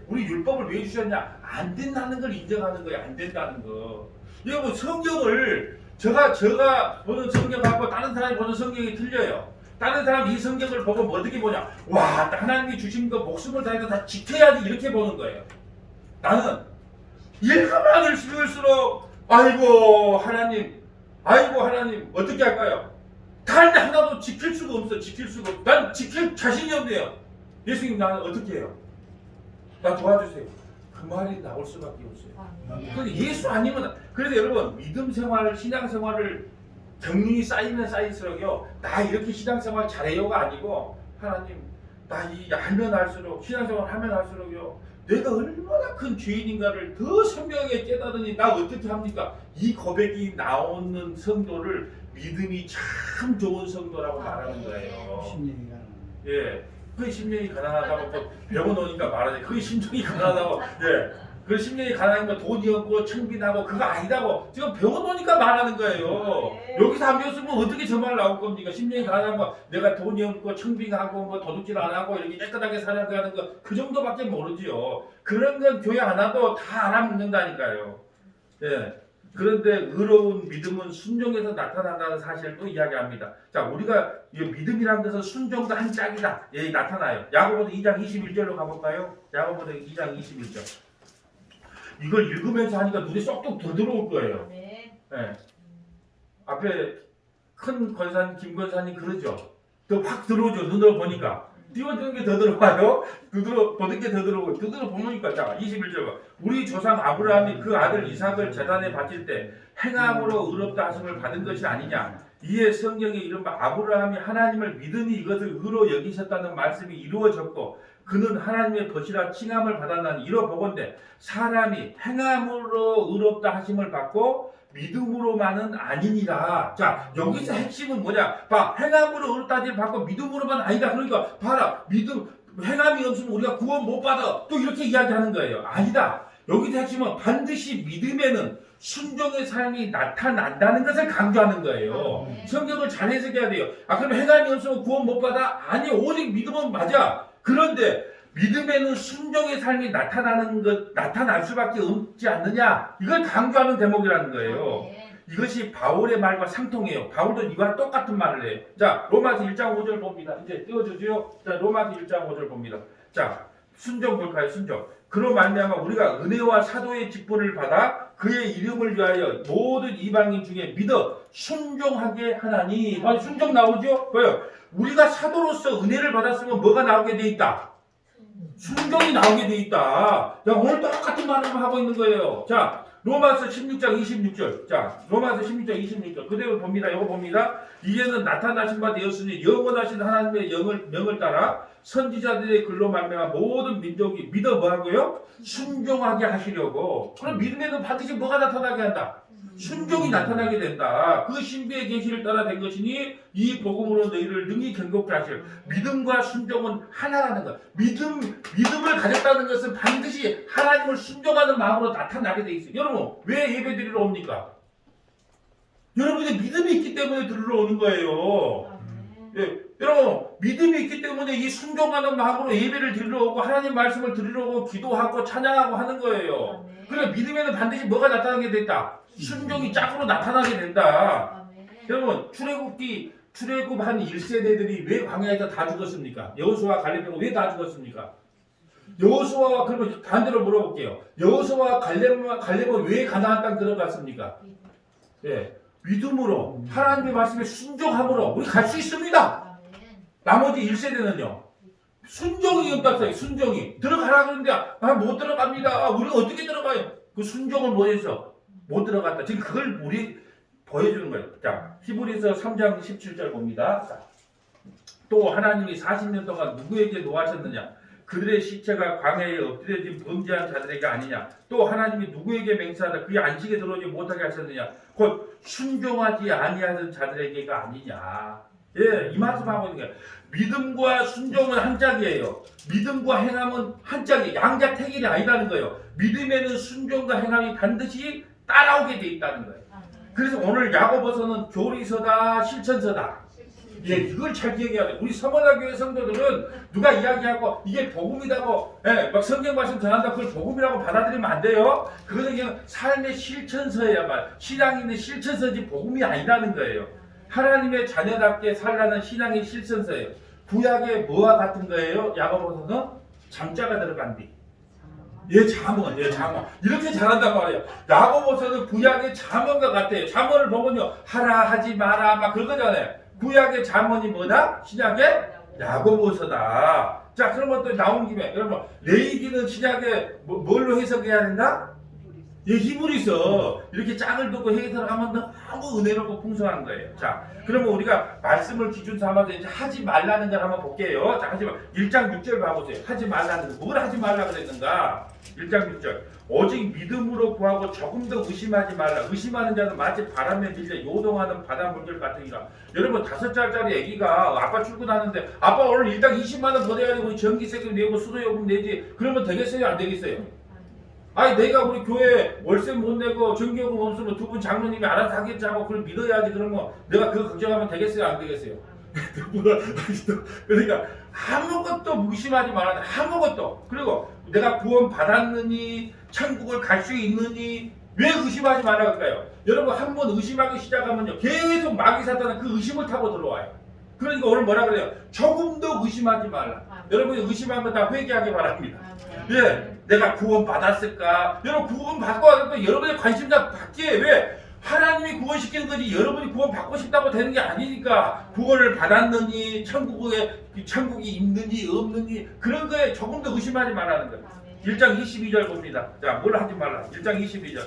우리 율법을 왜 주셨냐? 안 된다는 걸 인정하는 거예요. 안 된다는 거. 여러분 성경을 제가 보는 성경하고 다른 사람이 보는 성경이 틀려요. 다른 사람 이 성경을 보고 뭐 어떻게 보냐? 와, 하나님이 주신 거 목숨을 다해서 다 지켜야지 이렇게 보는 거예요. 나는 읽으면 읽을수록 아이고 하나님 어떻게 할까요? 단 하나도 지킬 수가 없어. 난 지킬 자신이 없네요. 예수님 나는 어떻게 해요? 나 도와주세요. 그 말이 나올 수밖에 없어요. 근데 예수 아니면 그래서 여러분 믿음 생활, 신앙 생활을 경륜이 쌓이면 쌓일수록요. 나 이렇게 신앙생활 잘해요가 아니고 하나님 나 이 알면 알수록 신앙생활 하면 할수록요. 내가 얼마나 큰 죄인인가를 더 선명하게 깨달으니 나 어떻게 합니까? 이 고백이 나오는 성도를 믿음이 참 좋은 성도라고 말하는 거예요. 예, 그 심령이 가난하다고 또 병원 오니까 말하지. 그 심령이 가난하다고 그 심령이 가난한 거 돈이 없고 청빈하고 그거 아니다고 지금 병원 오니까 말하는 거예요. 여기서 안 배웠으면 어떻게 저 말 나올 겁니까? 심령이 가난한 거 내가 돈이 없고 청빈하고 뭐 도둑질 안 하고 이렇게 깨끗하게 살아가는 거 그 정도밖에 모르지요. 그런 건 교회 안 와도 다 알아먹는다니까요. 예. 그런데 의로운 믿음은 순종에서 나타난다는 사실을 또 이야기합니다. 자, 우리가 이 믿음이라는 것은 순종도 한 짝이다. 예, 나타나요. 야고보서 2장 21절로 가볼까요? 야고보서 2장 21절. 이걸 읽으면서 하니까 눈에 쏙쏙 더 들어올 거예요. 네. 앞에 큰 권사님, 김 권사님 그러죠. 더 확 들어오죠. 눈으로 보니까. 띄워주는 게 더 들어와요. 보는 게 더 들어오고. 눈으로 보니까. 자, 21절. 우리 조상 아브라함이 그 아들 이삭을 제단에 바칠 때 행함으로 의롭다 하심을 받은 것이 아니냐. 이에 성경에 이른바 아브라함이 하나님을 믿으니 이것을 의로 여기셨다는 말씀이 이루어졌고 그는 하나님의 벗이라 칭함을 받았나니 이로 보건대 사람이 행함으로 의롭다 하심을 받고 믿음으로만은 아니니라. 자, 여기서 핵심은 뭐냐? 봐, 행함으로 의롭다 하심을 받고 믿음으로만 아니다. 그러니까 봐라, 행함이 없으면 우리가 구원 못 받아. 또 이렇게 이야기하는 거예요. 아니다. 여기서 핵심은 반드시 믿음에는 순종의 삶이 나타난다는 것을 강조하는 거예요. 성경을 잘 해석해야 돼요. 그럼 행함이 없으면 구원 못 받아? 아니, 오직 믿으면 맞아. 그런데 믿음에는 순종의 삶이 나타날 수밖에 없지 않느냐? 이걸 강조하는 대목이라는 거예요. 이것이 바울의 말과 상통해요. 바울도 이와 똑같은 말을 해요. 자, 로마서 1장 5절 봅니다. 이제 띄워주세요. 자, 로마서 1장 5절 봅니다. 자, 순종 볼까요? 순종. 그로 말미암아 우리가 은혜와 사도의 직분을 받아 그의 이름을 위하여 모든 이방인 중에 믿어 순종하게 하나니. 순종 나오죠? 뭐요? 우리가 사도로서 은혜를 받았으면 뭐가 나오게 돼 있다? 순종이 나오게 돼 있다. 자, 오늘 똑같은 말을 하고 있는 거예요. 자, 로마서 16장 26절. 자, 로마서 16장 26절. 그대로 봅니다. 이거 봅니다. 이제는 나타나신 바 되었으니 영원하신 하나님의 명을 따라 선지자들의 글로 말미암아 모든 민족이 믿어 뭐하고요? 순종하게 하시려고. 그럼 믿음에는 반드시 뭐가 나타나게 한다? 순종이 나타나게 된다. 그 신비의 계시를 따라 된 것이니 이 복음으로 너희를 능히 경고케 하시려. 믿음과 순종은 하나라는 것. 믿음을 가졌다는 것은 반드시 하나님을 순종하는 마음으로 나타나게 돼 있어요. 여러분, 왜 예배 드리러 옵니까? 여러분의 믿음이 있기 때문에 드리러 오는 거예요. 예, 여러분, 믿음이 있기 때문에 이 순종하는 마음으로 예배를 드리러 오고 하나님 말씀을 드리러 오고 기도하고 찬양하고 하는 거예요. 그러니까 믿음에는 반드시 뭐가 나타나게 됐다? 순종이 짝으로 나타나게 된다. 여러분, 출애굽 한 1세대들이 왜 광야에서 다 죽었습니까? 여호수아 갈렙은 왜 다 죽었습니까? 여호수아와, 그러면 반대로 물어볼게요. 여호수아와 갈렙은 왜 가나안 땅 들어갔습니까? 예, 믿음으로, 하나님의 말씀에 순종함으로 우리 갈 수 있습니다. 나머지 1세대는요. 순종이 없다어요. 순종이. 들어가라 그러는데 못 들어갑니다. 우리가 어떻게 들어가요? 그 순종을 못해서 못 들어갔다. 지금 그걸 우리 보여주는 거예요. 자, 히브리서 3장 17절 봅니다. 자, 또 하나님이 40년 동안 누구에게 노하셨느냐? 그들의 시체가 광야에 엎드려진 범죄한 자들에게 아니냐? 또 하나님이 누구에게 맹세하다 그의 안식에 들어오지 못하게 하셨느냐? 곧 순종하지 아니하는 자들에게가 아니냐? 예, 이 말씀하고 있는 거예요. 믿음과 순종은 한 짝이에요. 믿음과 행함은 한 짝이에요. 양자택일이 아니라는 거예요. 믿음에는 순종과 행함이 반드시 따라오게 돼 있다는 거예요. 그래서 오늘 야고보서는 교리서다, 실천서다. 예, 이걸 잘 기억해야 돼. 우리 서머나 교회 성도들은 누가 이야기하고 이게 복음이라고, 예, 막 성경 말씀 전한다, 그걸 복음이라고 받아들이면 안 돼요. 그것은 그냥 삶의 실천서야만, 신앙이 있는 실천서지 복음이 아니라는 거예요. 하나님의 자녀답게 살라는 신앙의 실천서예요. 구약에 뭐와 같은 거예요? 야고보서는 잠자가 들어간 뒤. 잠언. 이렇게 잘한단 말이에요. 야고보서는 구약의 잠언과 같아요. 잠언을 보면요, 하라 하지 마라 막 그러잖아요. 구약의 잠언이 뭐다? 신약의 야고보서다. 자, 그러면 또 나온 김에 여러분, 레위기는 신약에 뭘로 해석해야 된다? 히브리서 이렇게 짝을 두고 해석을 하면 너무 은혜롭고 풍성한 거예요. 자, 그러면 우리가 말씀을 기준 삼아서 이제 하지 말라는 걸 한번 볼게요. 자, 1장 6절 봐보세요. 하지 말라는 거. 뭘 하지 말라 그랬는가? 1장 6절. 오직 믿음으로 구하고 조금 더 의심하지 말라. 의심하는 자는 마치 바람에 밀려 요동하는 바다 물결 같으니라. 여러분, 5살짜리 애기가 아빠 출근하는데 아빠 오늘 일당 20만 원 더 내야 되고 전기세금 내고 수도요금 내지. 그러면 되겠어요? 안 되겠어요? 아니, 내가 우리 교회 월세 못 내고 전기요금 없으면 두 분 장로님이 알아서 하겠자고 그걸 믿어야지. 그러면 내가 그거 걱정하면 되겠어요? 안 되겠어요? 그러니까 아무것도 무심하지 말아야 돼. 아무것도. 그리고 내가 구원 받았느니 천국을 갈 수 있느니 왜 의심하지 말라 할까요? 여러분, 한번 의심하기 시작하면요, 계속 마귀 사탄은 그 의심을 타고 들어와요. 그러니까 오늘 뭐라 그래요? 조금 더 의심하지 말라. 여러분이 의심하면 다 회개하기 바랍니다. 예, 내가 구원 받았을까? 여러분, 구원 받고 하니까 여러분의 관심사 받기에 왜? 하나님이 구원시키는 거지 여러분이 구원 받고 싶다고 되는 게 아니니까. 구원을 받았느니 천국이 있느니 없느니 그런 거에 조금 더 의심하지 말라는 거예요. 1장 22절 봅니다. 자, 뭘 하지 말라. 1장 22절.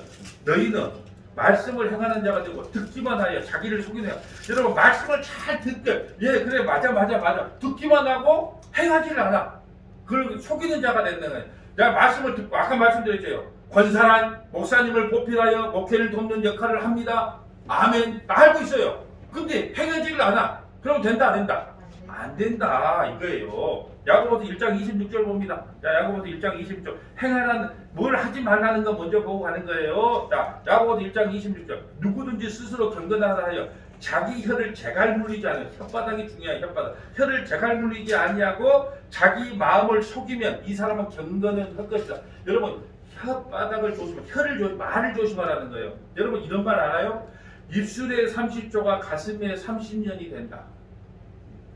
너희는 말씀을 행하는 자가 되고 듣기만 하여 자기를 속이네요. 여러분, 말씀을 잘 듣게. 예, 그래, 맞아. 듣기만 하고 행하지를 않아. 그걸 속이는 자가 된다는 거예요. 내가 말씀을 듣고 아까 말씀드렸죠. 권사란 목사님을 보필하여 목회를 돕는 역할을 합니다. 아멘. 다 알고 있어요. 근데 행하지를 않아. 그럼 된다 안 된다? 안 된다 이거예요. 야고보서 1장 26절 봅니다. 자, 야고보서 1장 26절. 행하라는 뭘 하지 말라는 거 먼저 보고 가는 거예요. 자, 야고보서 1장 26절. 누구든지 스스로 경건하다 하여 자기 혀를 제갈 물리지 않은 혓바닥이 중요해요. 혓바닥. 혀를 제갈 물리지 아니하고 자기 마음을 속이면 이 사람은 경건은 할 것이다. 여러분 혓바닥을 조심해. 말을 조심하라는 거예요. 여러분 이런 말 알아요? 입술에 30조가 가슴에 30년이 된다.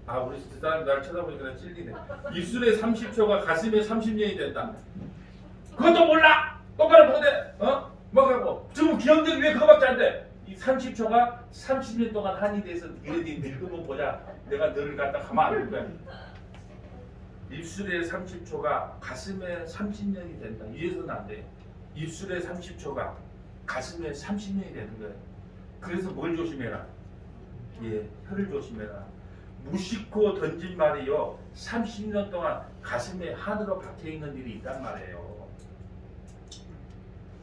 아, 우리 사람 날 쳐다보니까 찔리네. 입술에 30초가 가슴에 30년이 된다. 그것도 몰라. 똑바로 보대. 뭐라고? 지금 기억력이 왜 그거밖에 안 돼? 이 30초가 30년 동안 한이 돼서 너희들이 늙으면 보자. 내가 너를 갖다 가만 안 둘 거야. 입술에 30초가 가슴에 30년이 된다. 이래서는 안 돼. 입술에 30초가 가슴에 30년이 되는 거예요. 그래서 뭘 조심해라? 예, 혀를 조심해라. 무심코 던진 말이요 30년 동안 가슴에 한으로 박혀있는 일이 있단 말이에요.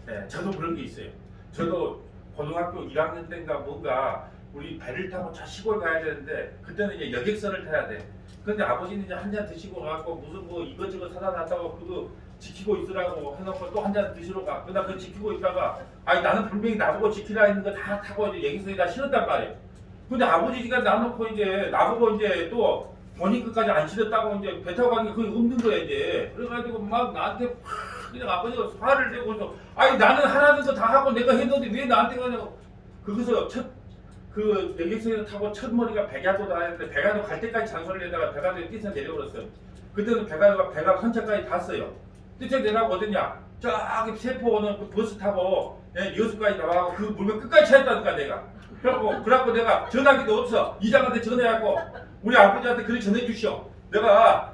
네, 저도 그런 게 있어요. 저도 고등학교 1학년 때인가 뭔가 우리 배를 타고 저 시골 가야 되는데 그때는 이제 여객선을 타야 돼. 근데 아버지는 이제 한 잔 드시고 가고 무슨 뭐 이것저것 사다 놨다고 그거 지키고 있으라고 해놓고 또 한 잔 드시러 가. 그러다 그 지키고 있다가 아니 나는 분명히 나보고 지키라 했는 거 다 타고 이제 여객선에다 실었단 말이에요. 근데 아버지가 나놓고 이제 나보고 이제 또 본인 끝까지 안 실었다고 이제 배 타고 가는 게 거의 없는 거야 이제. 그래가지고 막 나한테 팍 그냥 아버지가 화를 내고서 아니 나는 하라는 거 다 하고 내가 했는데 왜 나한테 가냐고. 거기서 그 여객선에서 타고 첫 머리가 백야도다 했는데 백야도 갈 때까지 잔소리를 내다가 백야도에 뛰쳐 내려버렸어요. 그때는 배가 헌차까지 탔어요. 뛰쳐 내려가고 어딨냐? 저기 세포 오는 그 버스 타고 여수까지 나와고 그 물건 끝까지 찾았다니까 내가. 그래갖고 내가 전화기도 없어. 이장한테 전화해갖고 우리 아버지한테 그래 전해주시오. 내가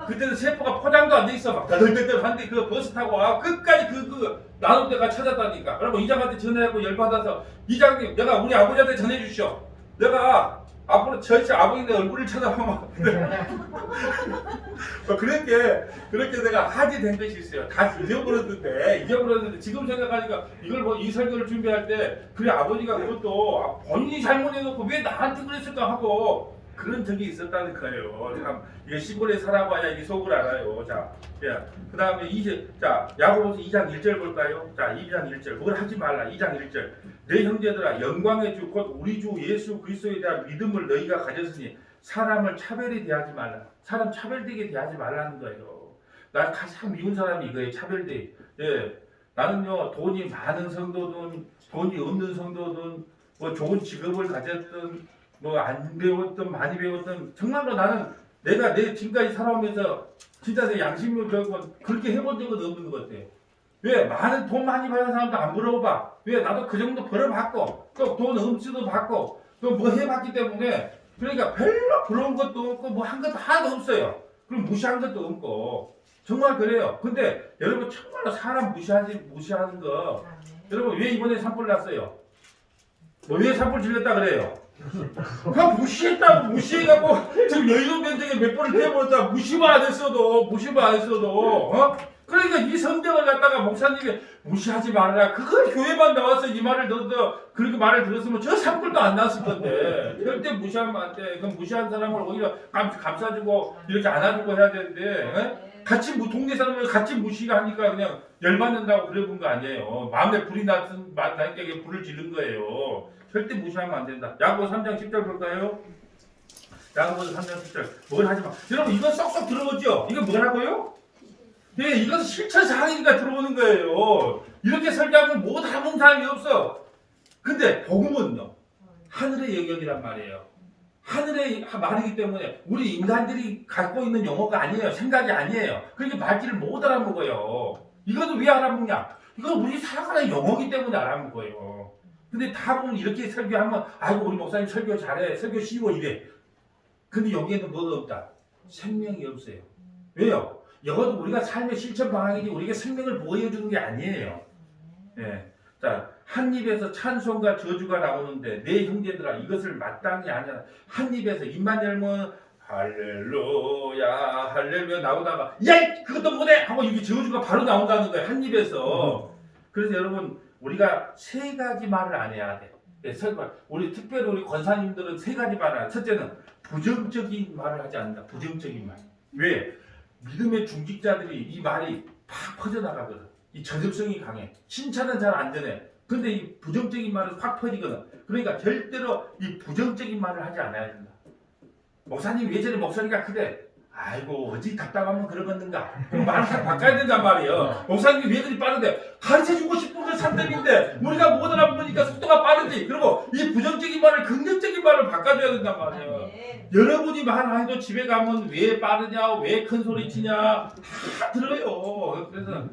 그때는 세포가 포장도 안 돼 있어. 막 더덜덜덜한데 그 버스 타고 끝까지 나눈 데가 찾았다니까. 그러고 이장한테 전화해갖고 열받아서 이장님 내가 우리 아버지한테 전해주시오. 내가 앞으로 절대 아버지 내 얼굴을 쳐다보면 그렇게 내가 하게 된 것이 있어요. 다 잊어버렸는데 지금 생각하니까 이걸 뭐 이 설교를 준비할 때 그래 아버지가 그것도 본인이 잘못해놓고 왜 나한테 그랬을까 하고 그런 적이 있었다는 거예요. 참 이게 시골에 살아봐야 이 속을 알아요. 자, 그 다음에 야고보서 2장 1절 볼까요? 자, 2장 1절 뭘 하지 말라. 2장 1절 내 형제들아 영광의 주 곧 우리 주 예수 그리스도에 대한 믿음을 너희가 가졌으니 사람을 차별히 대하지 말라. 사람 차별되게 대하지 말라는 거예요. 난 가장 미운 사람이 이거예요. 차별대. 예, 나는요 돈이 많은 성도든 돈이 없는 성도든 뭐 좋은 직업을 가졌든 뭐 안 배웠든 많이 배웠든 정말로 나는 내가 내 지금까지 살아오면서 진짜 내 양심을 배우고 그렇게 해본 적은 없는 것 같아요. 왜? 돈 많이 받은 사람도 안 물어봐. 왜? 나도 그 정도 벌어봤고 또 돈 엄치도 받고 또 뭐 해봤기 때문에 그러니까 별로 부러운 것도 없고 뭐 한 것도 하나도 없어요. 그럼 무시한 것도 없고 정말 그래요. 근데 여러분 정말로 사람 무시하는 거 여러분 왜 이번에 산불 났어요? 뭐 왜 산불 질렀다 그래요? 그냥 무시해갖고 지금 여의도 면적에 몇 번을 태워버렸다. 무시만 안 했어도 그러니까 이 성경을 갖다가 목사님이 무시하지 말아라. 그걸 교회만 나와서 이 말을 그렇게 말을 들었으면 저 산불도 안 났을 건데 절대 무시하면 안 돼. 그럼 무시한 사람을 오히려 감싸주고 이렇게 안아주고 해야 되는데 동네 사람을 같이 무시하니까 그냥 열받는다고 그래 본 거 아니에요. 마음에 불이 나니까 불을 지른 거예요. 절대 무시하면 안 된다. 야고보서 3장 10절 볼까요? 야고보서 3장 10절 뭘 하지 마. 여러분 이거 쏙쏙 들어오죠? 이거 뭐라고요? 네, 이것은 실천 사항이니까 들어오는 거예요. 이렇게 설교하면 못 알아보는 사람이 없어. 근데 복음은요 하늘의 영역이란 말이에요. 하늘의 말이기 때문에 우리 인간들이 갖고 있는 영어가 아니에요. 생각이 아니에요. 그러니까 말귀를 못 알아먹어요. 이것도 왜 알아먹냐? 이건 우리 살아가는 영어기 때문에 알아먹어요. 근데 다 보면 이렇게 설교하면 아이고 우리 목사님 설교 잘해. 설교 쉬워 이래. 근데 여기에는 뭐가 없다? 생명이 없어요. 왜요? 이것도 우리가 삶의 실천 방향이지 우리에게 생명을 보여주는 게 아니에요. 예. 자, 한 입에서 찬송과 저주가 나오는데 내 형제들아 이것을 마땅히 아냐. 한 입에서 입만 열면 할렐루야 할렐루야 나오다가 야 그것도 못해 하고 이게 저주가 바로 나온다는 거예요. 한 입에서. 그래서 여러분 우리가 세 가지 말을 안 해야 돼. 네, 우리 특별히 우리 권사님들은 세 가지 말을 안 해. 첫째는 부정적인 말을 하지 않는다. 부정적인 말. 왜? 믿음의 중직자들이 이 말이 팍 퍼져나가거든. 이 전엽성이 강해. 칭찬은 잘 안 되네. 근데 이 부정적인 말은 확 퍼지거든. 그러니까 절대로 이 부정적인 말을 하지 않아야 된다. 목사님 왜 저래 목소리가 크대? 아이고 어찌 답답하면 그러겠는가? 그럼 말을 다 바꿔야 된단 말이에요. 목사님이 왜 그리 빠른데? 가르쳐주고 싶은 건 산더미인데 우리가 못 알아보니까 속도가 빠르지. 그리고 이 부정적인 말을 긍정적인 말을 바꿔줘야 된단 말이에요. 여러분이 말해도 집에 가면 왜 빠르냐, 왜 큰 소리 치냐 다 들어요. 그래서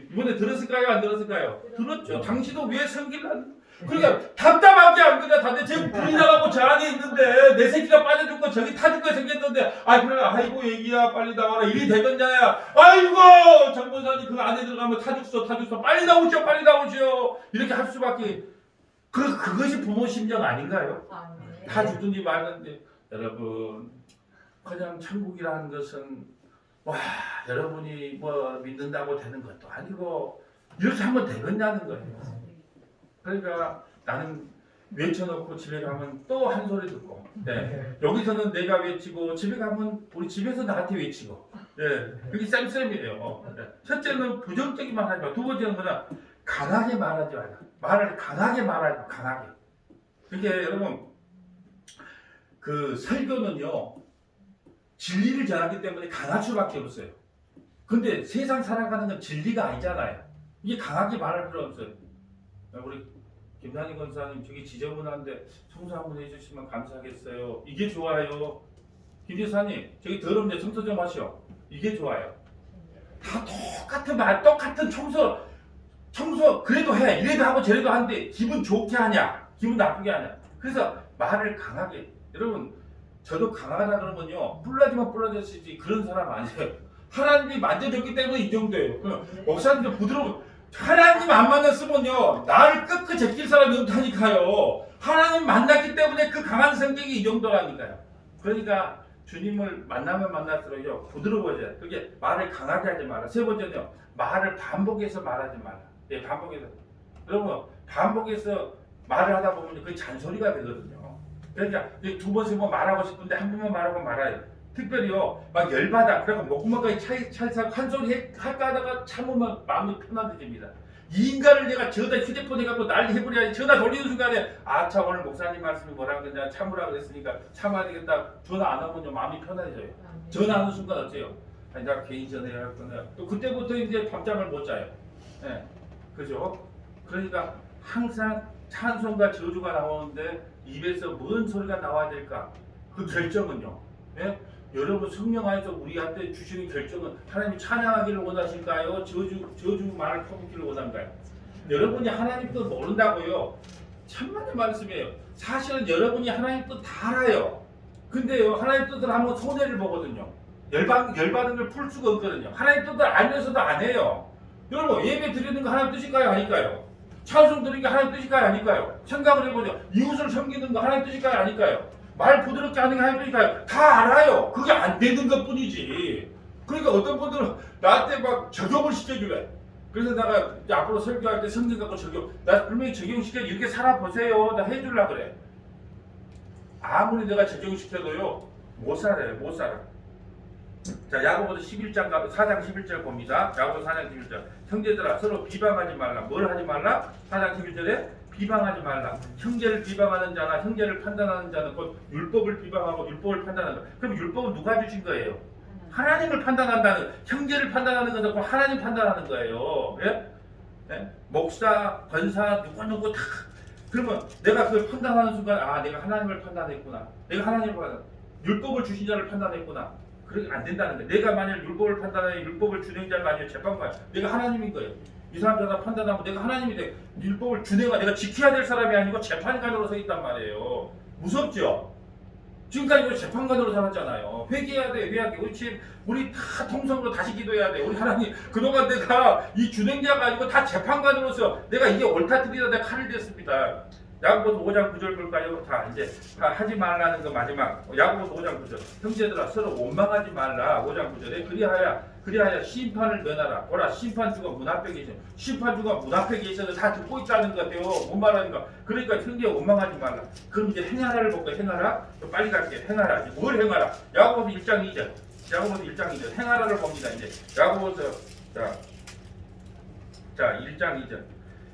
이번에 들었을까요? 안 들었을까요? 들었죠. 당신도 왜 성기를 안... 그러니까 답답하게 안 그래. 다들 지금 불이 나가고 저 안에 있는데 내 새끼가 빠져준 거 저기 타줄 거 생겼는데 그래 아이고 얘기야 빨리 나와라 이리 되겠냐야 아이고 정보사님 그 안에 들어가면 타죽소 빨리 나오죠 이렇게 할 수밖에. 그것이 부모 심정 아닌가요? 다 죽든지 말든지. 여러분 그냥 천국이라는 것은 여러분이 뭐 믿는다고 되는 것도 아니고 이렇게 하면 되겠냐는 거예요. 그러니까 나는 외쳐놓고 집에 가면 또 한 소리 듣고, 여기서는 내가 외치고 집에 가면 우리 집에서 나한테 외치고, 그게 쌤쌤이에요. 첫째는 부정적인 말 하지 마. 두 번째는 뭐냐, 강하게 말하지 말라. 말을 강하게 말하지 마. 강하게. 그게 여러분 그 설교는요 진리를 전하기 때문에 강할 수밖에 없어요. 근데 세상 살아가는 건 진리가 아니잖아요. 이게 강하게 말할 필요 없어요. 우리 김단희 권사님 저기 지저분한데 청소 한번 해주시면 감사하겠어요. 이게 좋아요. 김 여사님 저기 더럽네 청소 좀 하시오. 이게 좋아요. 다 똑같은 말 똑같은 청소 그래도 해. 이래도 하고 저래도 하는데 기분 좋게 하냐 기분 나쁘게 하냐. 그래서 말을 강하게. 여러분 저도 강하다 그러면요 뿔나지만 뿔나졌지 그런 사람 아니에요. 하나님이 만져줬기 때문에 이 정도예요. 목사님도 부드러운 하나님 안 만났으면요 나를 끄끄 제낄 사람이 없다니까요. 하나님 만났기 때문에 그 강한 성격이 이 정도라니까요. 그러니까 주님을 만나면 만날수록요 부드러워져요. 그게 말을 강하게 하지 마라. 세 번째는요 말을 반복해서 말하지 마라. 반복해서. 여러분 반복해서 말을 하다 보면 그 잔소리가 되거든요. 그러니까 두 번 세 번 말하고 싶은데 한 번만 말하고 말아요. 특별히요 막 열받아. 그러니까 목구멍까지 찰싹 한 소리 할까 하다가 참으면 마음이 편안해집니다. 이 인간을 내가 저다 휴대폰 해갖고 난리 해버려야지. 전화 돌리는 순간에 참 오늘 목사님 말씀이 뭐라 그랬냐 참으라 그랬으니까 참아야 되겠다. 전화 안 하면요 마음이 편안해져요. 전화하는 순간 어때요? 내가 개인 전화해야 할 거냐. 또 그때부터 이제 밤잠을 못 자요. 그죠? 그러니까 항상 찬송과 저주가 나오는데 입에서 뭔 소리가 나와야 될까? 그 결정은요. 여러분 성령 안에서 우리한테 주시는 결정은 하나님이 찬양하기를 원하실까요? 저주 말을 퍼붓기를 원한가요? 여러분이 하나님 뜻 모른다고요. 천만의 말씀이에요. 사실은 여러분이 하나님 뜻 다 알아요. 근데요 하나님 뜻을 하면 손해를 보거든요. 열받은 걸 풀 수가 없거든요. 하나님 뜻을 알면서도 안 해요. 여러분 예배 드리는 거 하나님 뜻일까요? 아닐까요? 찬송 드리는 게 하나님 뜻일까요? 아닐까요? 생각을 해보죠. 이웃을 섬기는 거 하나님 뜻일까요? 아닐까요? 말 부드럽게 하는 게 하나님 뜻일까요? 다 알아요. 그게 안 되는 것 뿐이지. 그러니까 어떤 분들은 나한테 막 적용을 시켜주래. 그래서 내가 이제 앞으로 설교할 때 성경 갖고 나 분명히 적용시켜 이렇게 살아보세요. 나 해주려고 그래. 아무리 내가 적용시켜도요 못 살아요. 못 살아. 자, 야고보서 11장, 4장 11절 봅니다. 야고보서 4장 11절. 형제들아 서로 비방하지 말라. 뭘 하지 말라? 4장 11절에 비방하지 말라. 형제를 비방하는 자나 형제를 판단하는 자는 곧 율법을 비방하고 율법을 판단한다. 그럼 율법은 누가 주신 거예요? 하나님을 판단한다는, 형제를 판단하는 것은 곧 하나님 판단하는 거예요. 목사, 권사, 누구 다. 그러면 내가 그걸 판단하는 순간 내가 하나님을 판단했구나. 내가 하나님을 판단, 율법을 주신 자를 판단했구나. 그렇게 안 된다는 거예요. 내가 만약 율법을 판단하는 율법을 준행 자가 아니라 재판관, 내가 하나님인 거예요. 이 사람들과 판단하면 내가 하나님이 돼. 율법을 준행하, 내가 지켜야 될 사람이 아니고 재판관으로 서 있단 말이에요. 무섭죠? 지금까지 우리 재판관으로 살았잖아요. 회개해야 돼, 회개하게. 우리 다 통성으로 다시 기도해야 돼. 우리 하나님, 그동안 내가 이 준행자가 아니고 다 재판관으로서 내가 이게 옳다 틀리다 내가 칼을 댔습니다. 야고보서 5장 9절 볼까요? 자, 이제 하지 말라는 거 마지막. 야고보서 5장 9절. 형제들아 서로 원망하지 말라. 5장 9절에 그리하여 심판을 면하라. 보라, 심판주가 문 앞에 계셔. 심판주가 문 앞에 계셔서 다 듣고 있다는 것 같아요. 뭔 말하는가? 그러니까 형제 원망하지 말라. 그럼 이제 행하라를 볼까요? 행하라. 빨리 갈게요. 행하라. 이제 뭘 행하라? 야고보서 1장 2절. 야고보서 1장 2절. 행하라를 봅니다. 이제 야고보서 자 1장 2절.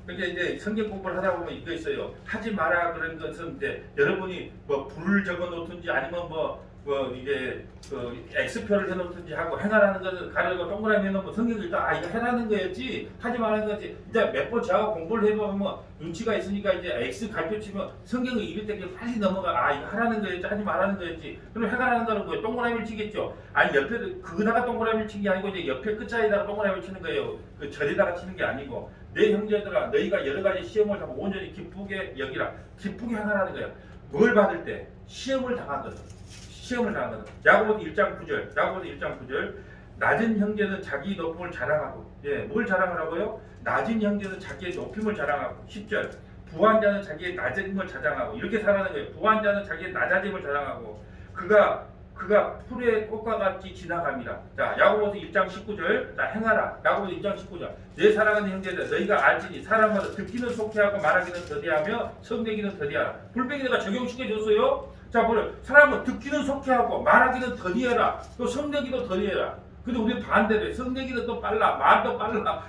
그러니까 이제 성경 공부를 하다 보면 이거 있어요. 하지 마라 그런 것은 이제 여러분이 뭐 불을 적어 놓든지 아니면 뭐 이게 그 X표를 해놓든지 하고 행하라는 것을 가려고 동그라미 해놓으면 성경이 일단 이거 해라는 거였지 하지 말라는 거지. 이제 몇 번 저하고 공부를 해보면 눈치가 있으니까 이제 X 갈표 치면 성경을 읽을 때 빨리 넘어가. 이거 하라는 거였지 하지 말라는 거였지. 그럼 해가라는 거는 뭐예요? 동그라미를 치겠죠. 아니 옆에 그다가 동그라미를 친 게 아니고 이제 옆에 끝자리에다가 동그라미를 치는 거예요. 그 절에다가 치는 게 아니고. 내 형제들아 너희가 여러 가지 시험을 당하고 온전히 기쁘게 여기라. 기쁘게 행하라는 거예요. 뭘 받을 때? 시험을 당하거든. 시험을 당하거든. 야고보서 1장 9절. 야고보서 1장 9절. 낮은 형제는 자기 높음을 자랑하고. 뭘 자랑하라고요? 낮은 형제는 자기의 높임을 자랑하고. 10절. 부한 자는 자기의 낮음을 자랑하고. 이렇게 살아가는 거예요. 부한 자는 자기의 낮아짐을 자랑하고. 그가 풀의 꽃과 같이 지나갑니다. 자, 야고보서 1장 19절. 자, 행하라. 야고보서 1장 19절. 내 사랑하는 형제들, 너희가 알지니 사람마다 듣기는 속해하고 말하기는 더디하며 성내기는 더디하라. 불백이가 적용시켜줬어요. 자, 보래. 사람은 듣기는 속해하고 말하기는 더디해라. 또 성내기도 더디해라. 근데 우리는 반대로 성내기는 또 빨라. 말도 빨라.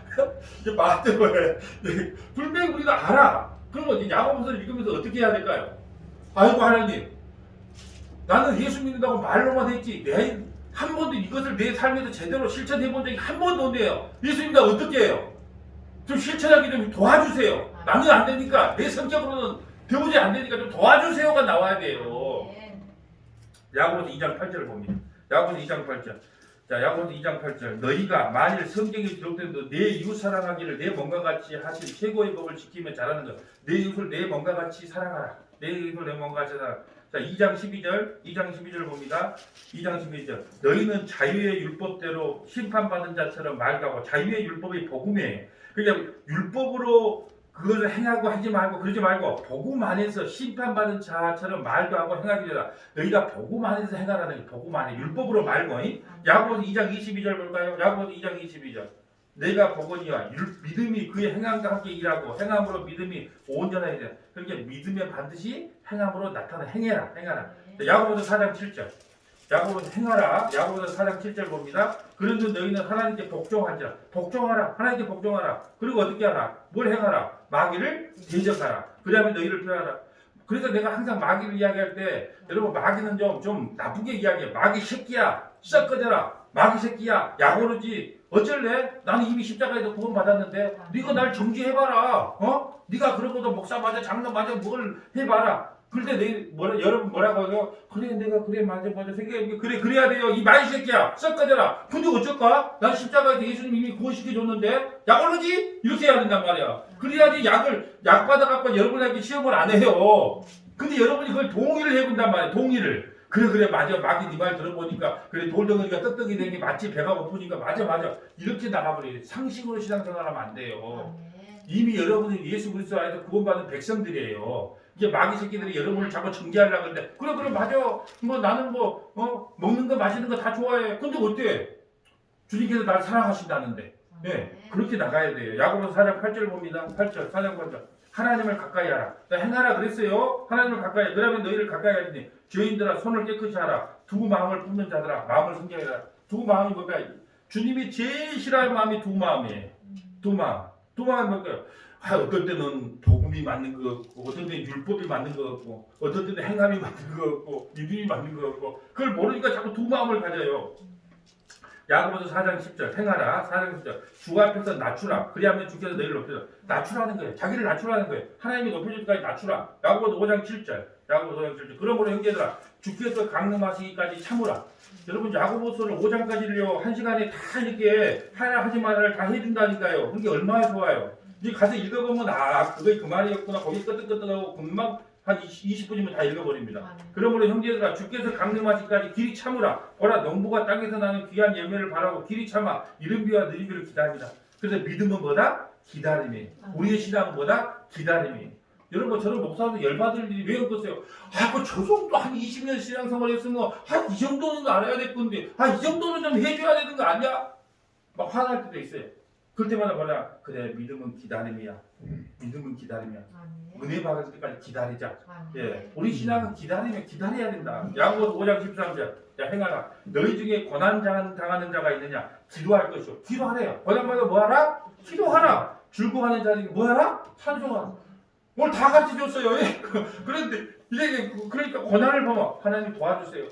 이제 말대로 해. 불백이 우리가 알아. 그러면 이제 야고보서를 읽으면서 어떻게 해야 될까요? 아이고 하나님. 나는 예수 믿는다고 말로만 했지 한 번도 이것을 내 삶에서 제대로 실천해 본 적이 한 번도 없네요. 예수 믿는다 어떻게 해요? 좀 실천하기 좀 도와주세요. 나는 안 되니까 내 성격으로는 도무지 안 되니까 좀 도와주세요가 나와야 돼요. 야고보서 2장 8절을 봅니다. 야고보서 2장 8절. 자, 야고보서 2장 8절. 너희가 만일 성경에 기록된 내 이웃 사랑하기를 내 몸과 같이 하신 최고의 법을 지키면 잘하는 것. 내 이웃을 내 몸과 같이 사랑하라. 내 이웃을 내 몸과 같이 사랑하라. 자, 2장 12절 봅니다. 2장 12절. 너희는 자유의 율법대로 심판받은 자처럼 말하고. 자유의 율법이 복음이에요. 그러니까 율법으로 그것을 행하고 하지 말고 그러지 말고 복음 안에서 심판받은 자처럼 말도 하고 행하기 되라. 너희가 복음 안에서 행하라는 게 복음 안에 율법으로 말고. 야고보서 2장 22절 볼까요? 야고보서 2장 22절. 내가 보거니와 믿음이 그의 행함과 함께 일하고 행함으로 믿음이 온전하게 돼. 그러니까 믿으면 반드시 행함으로 나타나. 행해라. 야고보서 4장 7절. 야고보서 행하라. 야고보서 4장 7절 봅니다. 그런즉 너희는 하나님께 복종하지라. 복종하라. 하나님께 복종하라. 그리고 어떻게 하라? 뭘 행하라? 마귀를 대적하라. 그 다음에 너희를 표하라. 그래서 내가 항상 마귀를 이야기할 때 여러분 마귀는 좀 나쁘게 이야기해. 마귀 새끼야. 썩 꺼져라. 마귀 새끼야. 야고르지. 어쩔래? 나는 이미 십자가에서 구원 받았는데 네가 날 정지해봐라. 네가 그런 것도 목사 맞아 장로 맞아 뭘 해봐라. 그런데 여러분 뭐라고 해요? 그래 내가 그래 맞아 생각해. 그래 그래야 돼요. 이 마귀 새끼야. 썩 꺼져라. 근데 어쩔까? 난 십자가에서 예수님 이미 구원시켜줬는데 약올르지? 이렇게 해야 된단 말이야. 그래야지 약 받아갖고 여러분에게 시험을 안 해요. 근데 여러분이 그걸 동의를 해본단 말이야. 동의를. 그래 맞아. 마귀 네 말 들어보니까 그래 돌덩어리가 떡떡이 된 게 맞지. 배가 고프니까 맞아 이렇게 나가버려요. 상식으로 신앙생활하면 안 돼요. 이미 여러분은 예수 그리스도 안에서 구원받은 백성들이에요. 이제 마귀 새끼들이 여러분을 자꾸 정죄하려고 하는데 그래 맞아. 나는 먹는 거 마시는 거 다 좋아해. 근데 어때? 주님께서 날 사랑하신다는데. 그렇게 나가야 돼요. 야고보서 4장 8절 봅니다. 8절 4장 8절. 하나님을 가까이 하라. 행하라 그랬어요. 하나님을 가까이 하라. 그러면 너희를 가까이 하리니 죄인들아 손을 깨끗이 하라. 두 마음을 품는 자들아 마음을 순결하라. 두 마음이 뭘까요? 주님이 제일 싫어하는 마음이 두 마음이에요. 두 마음이 뭘까요? 어떤 때는 복음이 맞는 것 같고 어떤 때는 율법이 맞는 것 같고 어떤 때는 행함이 맞는 것 같고 믿음이 맞는 것 같고 그걸 모르니까 자꾸 두 마음을 가져요. 야고보서 4장 10절 행하라. 4장 10절 주 앞에서 낮추라. 그리하면 주께서 너희를 높여서 낮추라는 거예요. 자기를 낮추라는 거예요. 하나님이 높여줄 때까지 낮추라. 야고보서 5장 7절 그러므로 형제들아 주께서 강림하시기까지 참으라. 여러분 야고보서를 5장까지를요 1시간에 다 이렇게 하라 하지 말아를 다 해준다니까요. 그게 얼마나 좋아요. 이제 가서 읽어보면 그게 그 말이었구나. 거기 끄떡끄떡하고 금방 한 20분이면 다 읽어버립니다. 그러므로 형제들아 주께서 강림하시기까지 길이 참으라. 보라 농부가 땅에서 나는 귀한 열매를 바라고 길이 참아 이른 비와 느린 비를 기다립니다. 그래서 믿음은 뭐다? 기다림이. 우리의 신앙은 뭐다? 기다림이. 여러분 저런 목사도 열받을 일이 왜 없겠어요? 저 정도 한 20년 신앙생활 했으면 이 정도는 알아야 될 건데 이 정도는 좀 해줘야 되는 거 아니야? 막 화날 때도 있어요. 그럴 때마다 뭐냐? 그래 믿음은 기다림이야. 믿음은 기다림이야. 은혜 받을 때까지 기다리자. 예, 우리 신앙은 기다려야 된다. 야고보서 5장 13절. 야 행하라. 너희 중에 고난 당하는 자가 있느냐? 기도할 것이요. 기도하래요. 고난받아 뭐하라? 기도하라. 즐거워하는 자에게 뭐하라? 찬송하라. 뭘 다 같이 줬어요. 그런데 이제 그러니까 고난을 보면 하나님 도와주세요.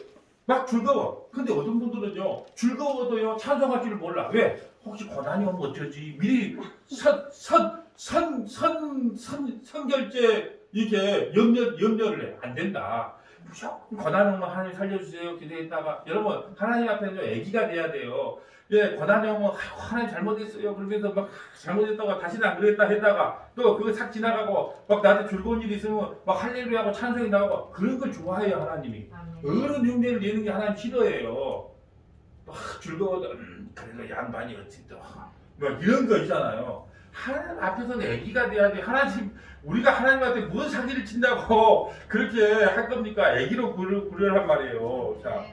막 즐거워. 근데 어떤 분들은요 즐거워도요 찬송할 줄 몰라. 왜? 혹시 고난이 오면 어쩌지? 미리 선결제 이렇게 염려를 해. 안 된다. 무조건 고난 오면 하나님 살려주세요. 기도했다가 여러분 하나님 앞에는 애기가 돼야 돼요. 예, 고난이 오면 하나님 잘못했어요. 그러면서 막 잘못했다가 다시는 안 그랬다 했다가 또 그거 싹 지나가고 막 나한테 즐거운 일이 있으면 막 할렐루야하고 찬송이 나오고 그런 걸 좋아해요 하나님이. 어른 흉내를 내는 게 하나님 싫어해요. 막 즐거워도 그래도 양반이 어쨌든 막 이런 거 있잖아요. 하나님 앞에서는 애기가 돼야 돼. 우리가 하나님한테 무슨 사기를 친다고 그렇게 할 겁니까? 애기로 구려란 말이에요. 자,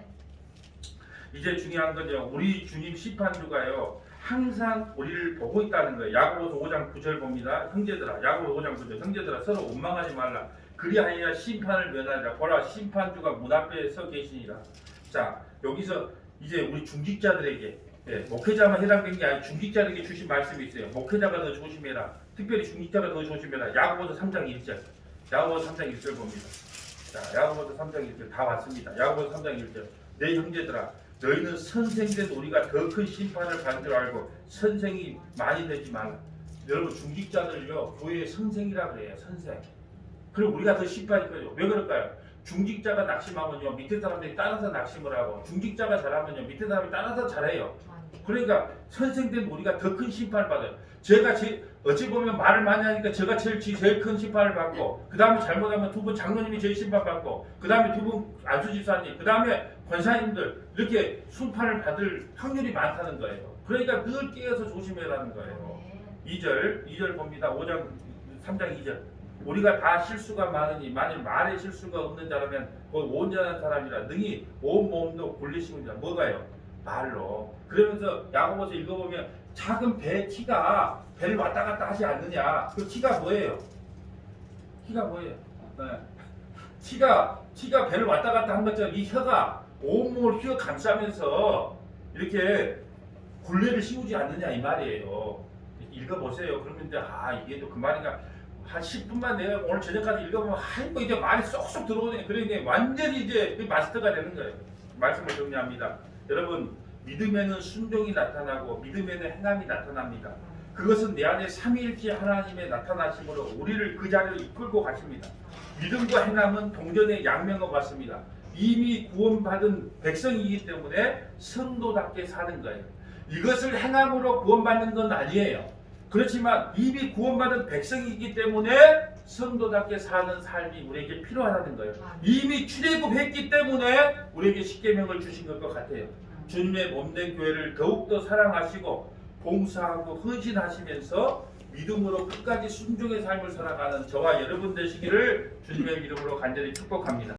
이제 중요한 건요. 우리 주님 심판주가요. 항상 우리를 보고 있다는 거예요. 야고보서 5장 9절 봅니다. 형제들아, 야고보서 5장 9절. 형제들아, 서로 원망하지 말라. 그리하여 심판을 면하리라. 보라, 심판주가 문 앞에 서 계시니라. 자, 여기서 이제 우리 중직자들에게 목회자만 해당된 게 아니라 중직자들에게 주신 말씀이 있어요. 목회자가 더 조심해라. 특별히 중직자가 더 조심해라. 야고보서 3장 1절. 야고보서 3장 1절 봅니다. 자, 야고보서 3장 1절 다 왔습니다. 야고보서 3장 1절. 내 형제들아, 너희는 선생된 우리가 더 큰 심판을 받는 줄 알고 선생이 많이 되지 말라. 여러분 중직자들요 교회의 선생이라 그래요. 선생. 그리고 우리가 더 심판이 커요. 왜 그럴까요? 중직자가 낙심하면요 밑에 사람들이 따라서 낙심을 하고 중직자가 잘하면요 밑에 사람이 따라서 잘해요. 그러니까 선생된 우리가 더 큰 심판을 받아요. 제가 어찌 보면 말을 많이 하니까 제가 제일 큰 심판을 받고 그 다음에 잘못하면 두 분 장로님이 제일 심판 받고 그 다음에 두 분 안수집사님 그 다음에 권사님들 이렇게 심판을 받을 확률이 많다는 거예요. 그러니까 늘 깨어서 조심해라는 거예요. 2절 봅니다. 3장 2절. 우리가 다 실수가 많으니 만일 말에 실수가 없는 자라면 곧 온전한 사람이라 능히 온 몸도 굴리시는 자. 뭐가요? 말로. 그러면서 야고보서 읽어보면 작은 배 키가 배를 왔다 갔다 하지 않느냐. 그 키가 뭐예요? 키가 뭐예요? 네. 키가 배를 왔다 갔다 한 것처럼 이 혀가 온몸을 휘어 감싸면서 이렇게 굴레를 씌우지 않느냐 이 말이에요. 읽어보세요. 그러면 이제 이게 또 그 말인가. 한 10분만 내가 오늘 저녁까지 읽어보면 이제 말이 쏙쏙 들어오네. 그러니까 완전히 이제 마스터가 되는 거예요. 말씀을 정리합니다. 여러분 믿음에는 순종이 나타나고 믿음에는 행함이 나타납니다. 그것은 내 안에 삼위일체 하나님의 나타나심으로 우리를 그 자리로 이끌고 가십니다. 믿음과 행함은 동전의 양면과 같습니다. 이미 구원받은 백성이기 때문에 성도답게 사는 거예요. 이것을 행함으로 구원받는 건 아니에요. 그렇지만 이미 구원받은 백성이기 때문에 성도답게 사는 삶이 우리에게 필요하다는 거예요. 이미 출애굽했기 때문에 우리에게 십계명을 주신 것과 같아요. 주님의 몸된 교회를 더욱더 사랑하시고 봉사하고 헌신하시면서 믿음으로 끝까지 순종의 삶을 살아가는 저와 여러분 되시기를 주님의 이름으로 간절히 축복합니다.